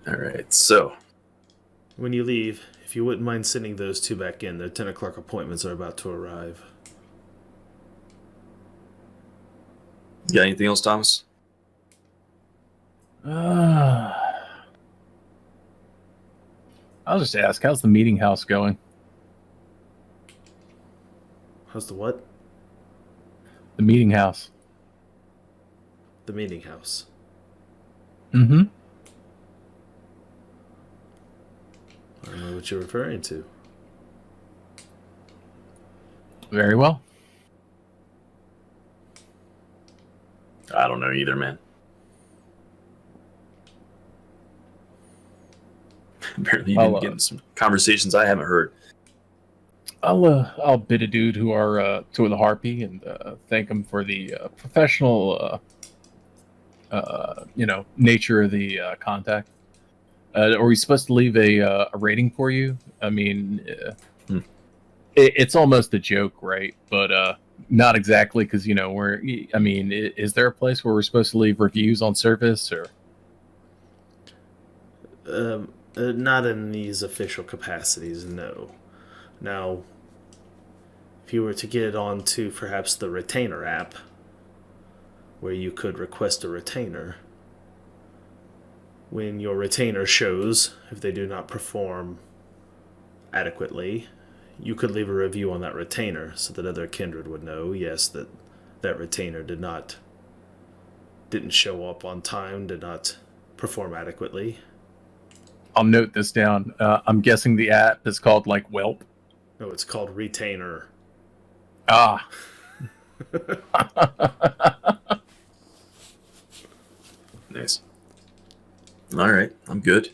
All right, so When you leave, if you wouldn't mind sending those two back in, their 10 o'clock appointments are about to arrive. you got anything else, Thomas? I'll just ask, how's the meeting house going? How's the what? The meeting house. The meeting house. Mm-hmm. I don't know what you're referring to. Very well. I don't know either, man. Apparently you didn't get in some conversations I haven't heard. I'll bid adieu to our to the Harpy and thank him for the professional nature of the contact. Are we supposed to leave a rating for you? I mean, it's almost a joke, right? But not exactly, because is there a place where we're supposed to leave reviews on service or? Not in these official capacities, no. Now, if you were to get on to perhaps the retainer app, where you could request a retainer, when your retainer shows, if they do not perform adequately, you could leave a review on that retainer so that other kindred would know, yes, that retainer didn't show up on time, did not perform adequately. I'll note this down. I'm guessing the app is called like Whelp. No, it's called Retainer. Ah. Nice. All right, I'm good.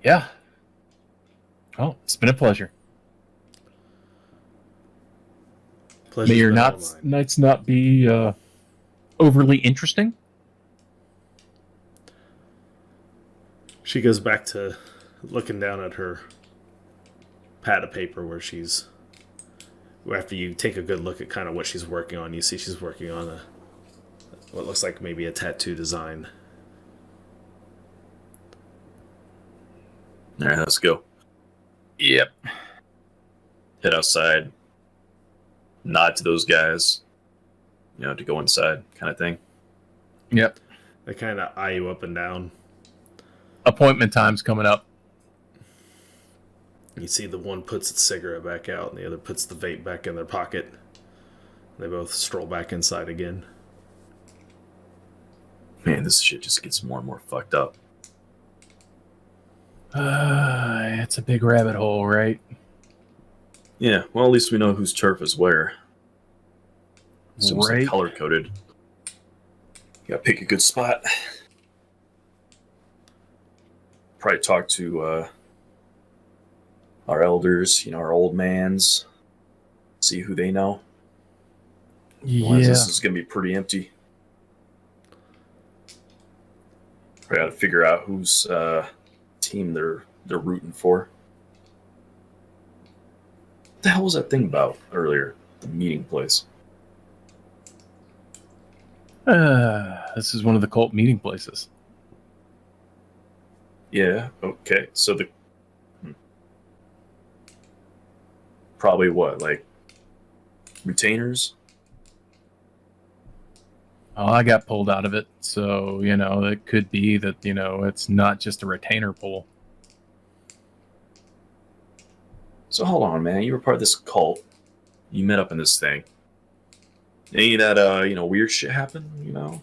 Yeah. Oh, it's been a pleasure. May your nights not be overly interesting. She goes back to looking down at her pad of paper where after you take a good look at kind of what she's working on, you see she's working on what looks like maybe a tattoo design. All right, let's go. Yep. Head outside. Nod to those guys, to go inside kind of thing. Yep. They kind of eye you up and down. Appointment time's coming up. You see the one puts its cigarette back out and the other puts the vape back in their pocket. They both stroll back inside again. Man, this shit just gets more and more fucked up. It's a big rabbit hole, right? Yeah, well, at least we know whose turf is where. Seems right. Color-coded. You gotta pick a good spot. Probably talk to our elders, our old mans. See who they know. Yeah. Otherwise, this is gonna be pretty empty. I gotta figure out whose team they're rooting for. What the hell was that thing about earlier? The meeting place. This is one of the cult meeting places. Yeah, okay. So probably what, like retainers? Oh, I got pulled out of it, so it could be that it's not just a retainer pull. So hold on, man. You were part of this cult. You met up in this thing. Any of that weird shit happen?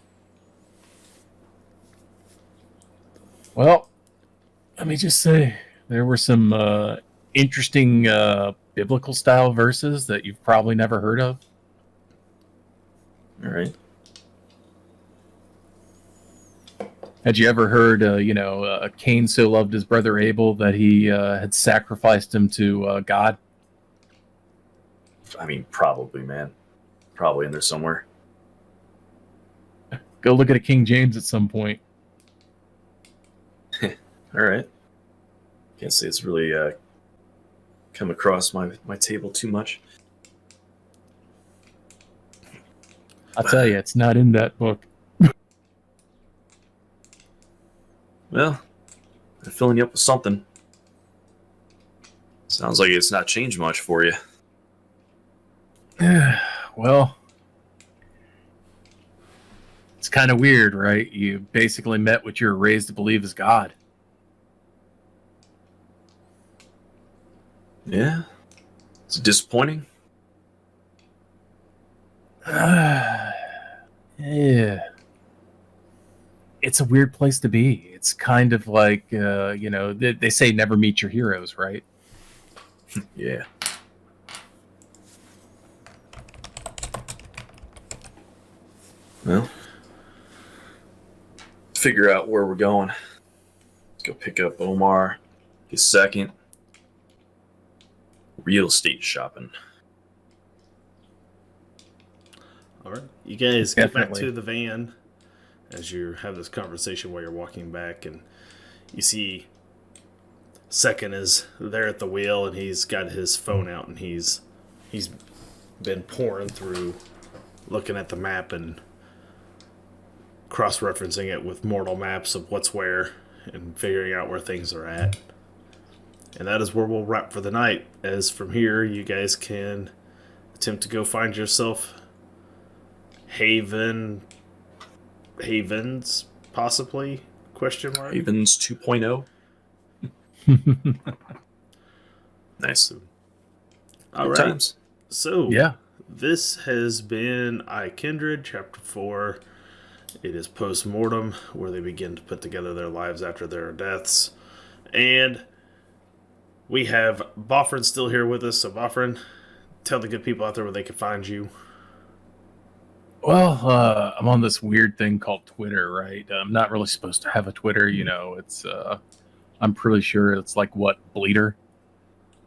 Well, let me just say there were some interesting biblical style verses that you've probably never heard of. All right. Had you ever heard, Cain so loved his brother Abel that he had sacrificed him to God? I mean, probably, man. Probably in there somewhere. Go look at a King James at some point. All right. Can't say it's really come across my table too much. I'll tell you, it's not in that book. Well, I'm filling you up with something. Sounds like it's not changed much for you. Well, it's kind of weird, right? You basically met what you were raised to believe is God. Yeah? It's disappointing? Yeah. It's it's a weird place to be. It's kind of like, they say never meet your heroes, right? Yeah. Well, figure out where we're going. Let's go pick up Omar. His second. Real estate shopping. All right. You guys get back Definitely. to the van as you have this conversation while you're walking back, and you see Second is there at the wheel, and he's got his phone out, and he's been pouring through, looking at the map and cross-referencing it with mortal maps of what's where and figuring out where things are at. And that is where we'll wrap for the night. As from here, you guys can attempt to go find yourself havens, possibly? Question mark. Havens 2.0. Nice. All Good right. times. So, Yeah. this has been iKindred, Chapter 4. It is post-mortem, where they begin to put together their lives after their deaths. And we have Boffrin still here with us. So, Boffrin, tell the good people out there where they can find you. Well, I'm on this weird thing called Twitter, right? I'm not really supposed to have a Twitter, it's, I'm pretty sure it's like what, Bleeder?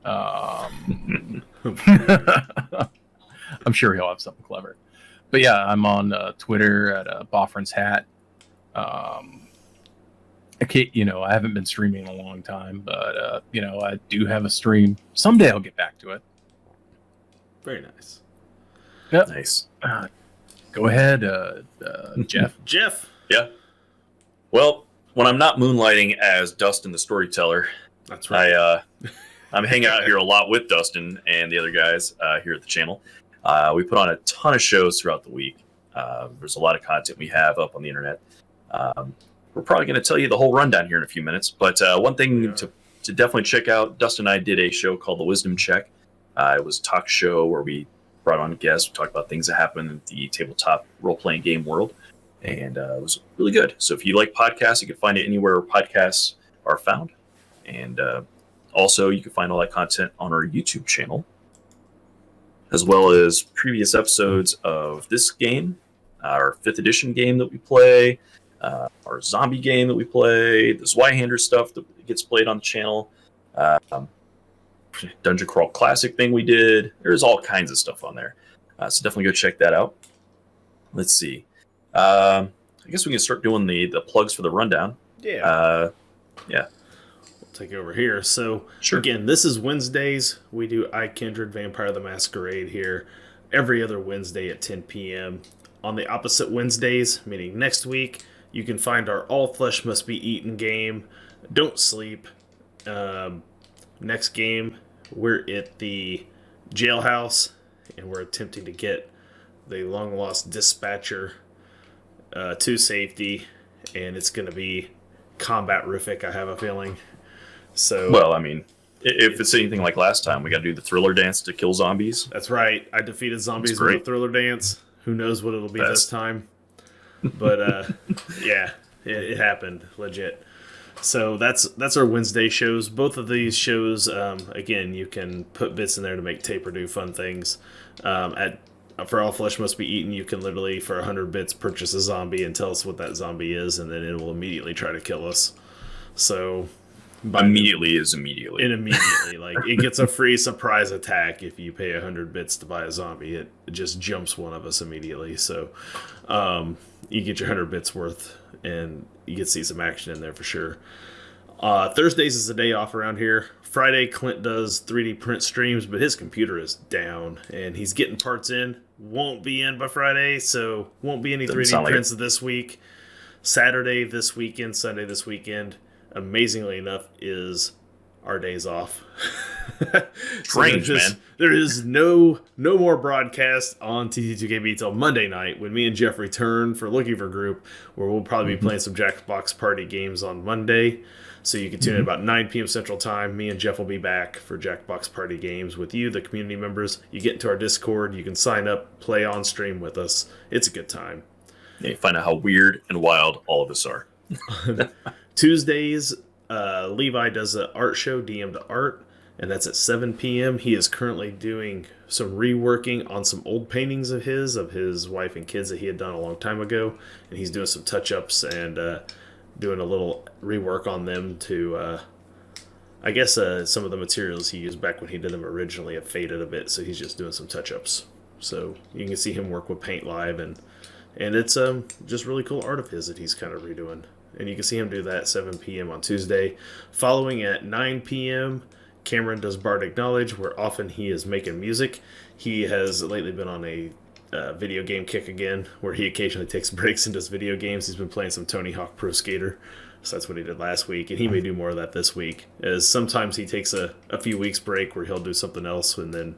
I'm sure he'll have something clever. But yeah, I'm on Twitter at Boffrin's Hat. I haven't been streaming in a long time, but, I do have a stream. Someday I'll get back to it. Very nice. Yep. Nice. Go ahead, Jeff. Jeff. Yeah. Well, when I'm not moonlighting as Dustin the storyteller, That's right. I'm hanging out here a lot with Dustin and the other guys here at the channel. We put on a ton of shows throughout the week. There's a lot of content we have up on the internet. We're probably going to tell you the whole rundown here in a few minutes. But one thing to definitely check out, Dustin and I did a show called The Wisdom Check. It was a talk show where we brought on guests, we talked about things that happen in the tabletop role-playing game world. And it was really good. So if you like podcasts, you can find it anywhere podcasts are found. And also, you can find all that content on our YouTube channel, as well as previous episodes of this game, our 5th edition game that we play, our zombie game that we play, the Zweihander stuff that gets played on the channel, Dungeon Crawl Classic thing we did. There's all kinds of stuff on there. So definitely go check that out. Let's see. I guess we can start doing the plugs for the rundown. Yeah. Yeah. We'll take over here. So, Sure. Again, this is Wednesdays. We do iKindred Vampire the Masquerade here every other Wednesday at 10 p.m. On the opposite Wednesdays, meaning next week, you can find our All Flesh Must Be Eaten game, Don't Sleep. Next game, we're at the jailhouse, and we're attempting to get the long-lost dispatcher to safety, and it's going to be combat-rific, I have a feeling. So, Well, I mean, if it's anything like last time, we got to do the thriller dance to kill zombies. that's right. I defeated zombies That's with a great. thriller dance. Who knows what it'll be this Best. time? But yeah, it happened, legit. So that's our Wednesday shows. Both of these shows, again, you can put bits in there to make tape or do fun things. For All Flesh Must Be Eaten, you can literally, for 100 bits, purchase a zombie and tell us what that zombie is, and then it will immediately try to kill us. So Immediately is immediately. it immediately, like, it gets a free surprise attack if you pay 100 bits to buy a zombie. It just jumps one of us immediately. So you get your 100 bits worth, and you get to see some action in there for sure. Thursdays is a day off around here. Friday, Clint does 3D print streams, but his computer is down, and he's getting parts in. Won't be in by Friday, so won't be any Doesn't 3D sound like prints this week. Saturday this weekend, Sunday this weekend, amazingly enough, is our days off. Strange, man. There is no more broadcast on TT2KB till Monday night when me and Jeff return for Looking for Group, where we'll probably be playing some Jackbox Party games on Monday. So you can tune in about 9 p.m. Central Time. Me and Jeff will be back for Jackbox Party games with you, the community members. You get into our Discord. You can sign up, play on stream with us. It's a good time. Yeah, you find out how weird and wild all of us are. Tuesdays, Levi does an art show, DM to Art, and that's at 7 p.m. He is currently doing some reworking on some old paintings of his wife and kids that he had done a long time ago, and he's doing some touch-ups and doing a little rework on them to, I guess some of the materials he used back when he did them originally have faded a bit, so he's just doing some touch-ups. So you can see him work with Paint Live, and it's just really cool art of his that he's kind of redoing. And you can see him do that at 7 p.m. on Tuesday. Following at 9 p.m., Cameron does Bardic Knowledge, where often he is making music. He has lately been on a video game kick again, where he occasionally takes breaks and does video games. He's been playing some Tony Hawk Pro Skater, so that's what he did last week, and he may do more of that this week, as sometimes he takes a few weeks break where he'll do something else and then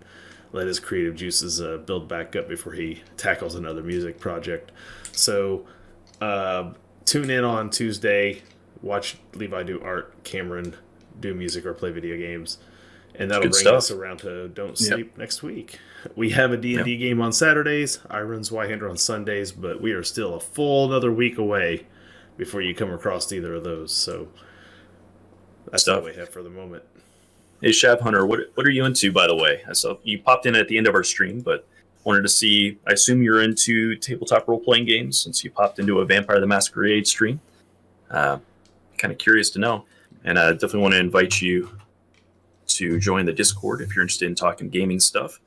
let his creative juices build back up before he tackles another music project. So tune in on Tuesday, watch Levi do art, Cameron do music or play video games, and that'll bring us around to Don't Sleep next week. We have a D&D game on Saturdays, I runs Yhander on Sundays, but we are still a full another week away before you come across either of those, so that's all we have for the moment. Hey, Shav Hunter, what are you into, by the way? I saw you popped in at the end of our stream, but wanted to see, I assume you're into tabletop role-playing games since you popped into a Vampire the Masquerade stream. Kind of curious to know. And I definitely want to invite you to join the Discord if you're interested in talking gaming stuff.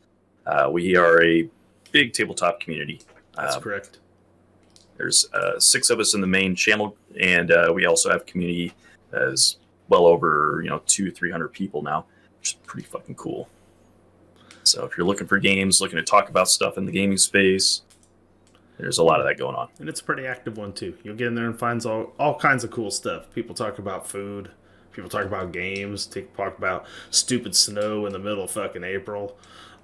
We are a big tabletop community. That's correct. There's 6 of us in the main channel, and we also have community as well over 200-300 people now, which is pretty fucking cool. So if you're looking for games, looking to talk about stuff in the gaming space, there's a lot of that going on. And it's a pretty active one too. You'll get in there and find all kinds of cool stuff. People talk about food. People talk about games. Talk about stupid snow in the middle of fucking April.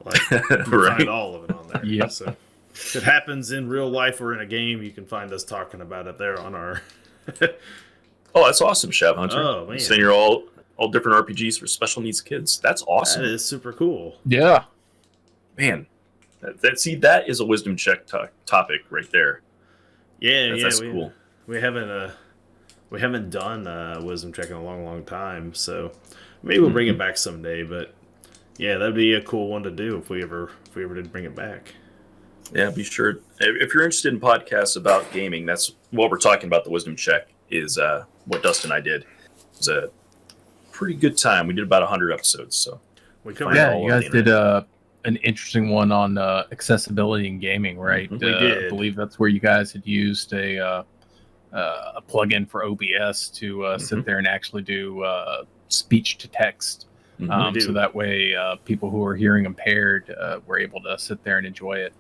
Like, you right. find all of it on there. Yep. So if it happens in real life or in a game, you can find us talking about it there on our... Oh, that's awesome, Shav Hunter. Oh, man. Saying you're all different RPGs for special needs kids. That's awesome. That is super cool. Yeah. Man, that is a wisdom check topic right there. Yeah, that's cool. We haven't done wisdom check in a long time, so maybe we'll bring it back someday. But yeah, that'd be a cool one to do if we ever did bring it back. Yeah, be sure if you're interested in podcasts about gaming, that's what we're talking about. The wisdom check is what Dustin and I did. It was a pretty good time. We did about 100 episodes, so you guys did an interesting one on accessibility in gaming, right? We did. I believe that's where you guys had used a plugin for OBS to sit there and actually do speech to text, so that way people who are hearing impaired were able to sit there and enjoy it.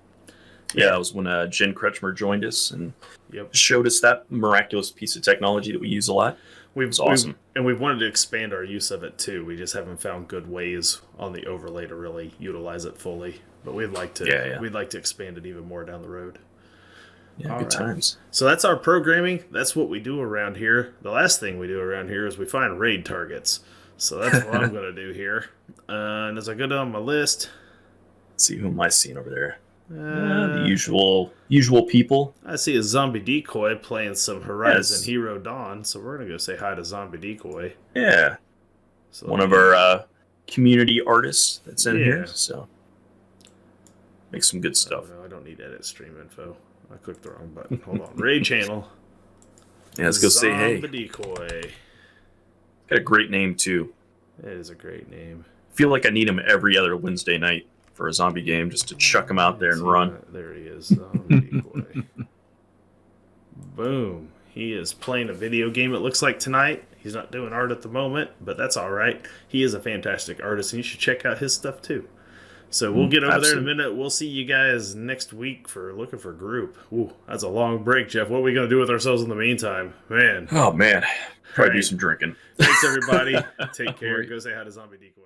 Yeah, that was when Jen Kretschmer joined us and showed us that miraculous piece of technology that we use a lot. It's awesome. We've wanted to expand our use of it too. We just haven't found good ways on the overlay to really utilize it fully. But we'd like to expand it even more down the road. Yeah, good times. So that's our programming. That's what we do around here. The last thing we do around here is we find raid targets. So that's what I'm going to do here. And as I go down my list... Let's see, who am I seeing over there? The usual people. I see a Zombie Decoy playing some Horizon Hero Dawn, so we're going to go say hi to Zombie Decoy. Yeah. So one of our community artists that's in here, so make some good stuff. No, I don't need edit stream info. I clicked the wrong button. Hold on. Raid channel. Yeah, let's go say hey. Zombie Decoy. Got a great name, too. It is a great name. I feel like I need him every other Wednesday night for a zombie game, just to chuck him out there and run. There he is. Zombie Decoy. Boom. He is playing a video game, it looks like, tonight. He's not doing art at the moment, but that's all right. He is a fantastic artist, and you should check out his stuff, too. So we'll get over there in a minute. We'll see you guys next week for looking for group. Ooh, that's a long break, Jeff. What are we going to do with ourselves in the meantime? Man. Oh, man. Probably do some drinking. Thanks, everybody. Take care. Go say hi to Zombie Decoy.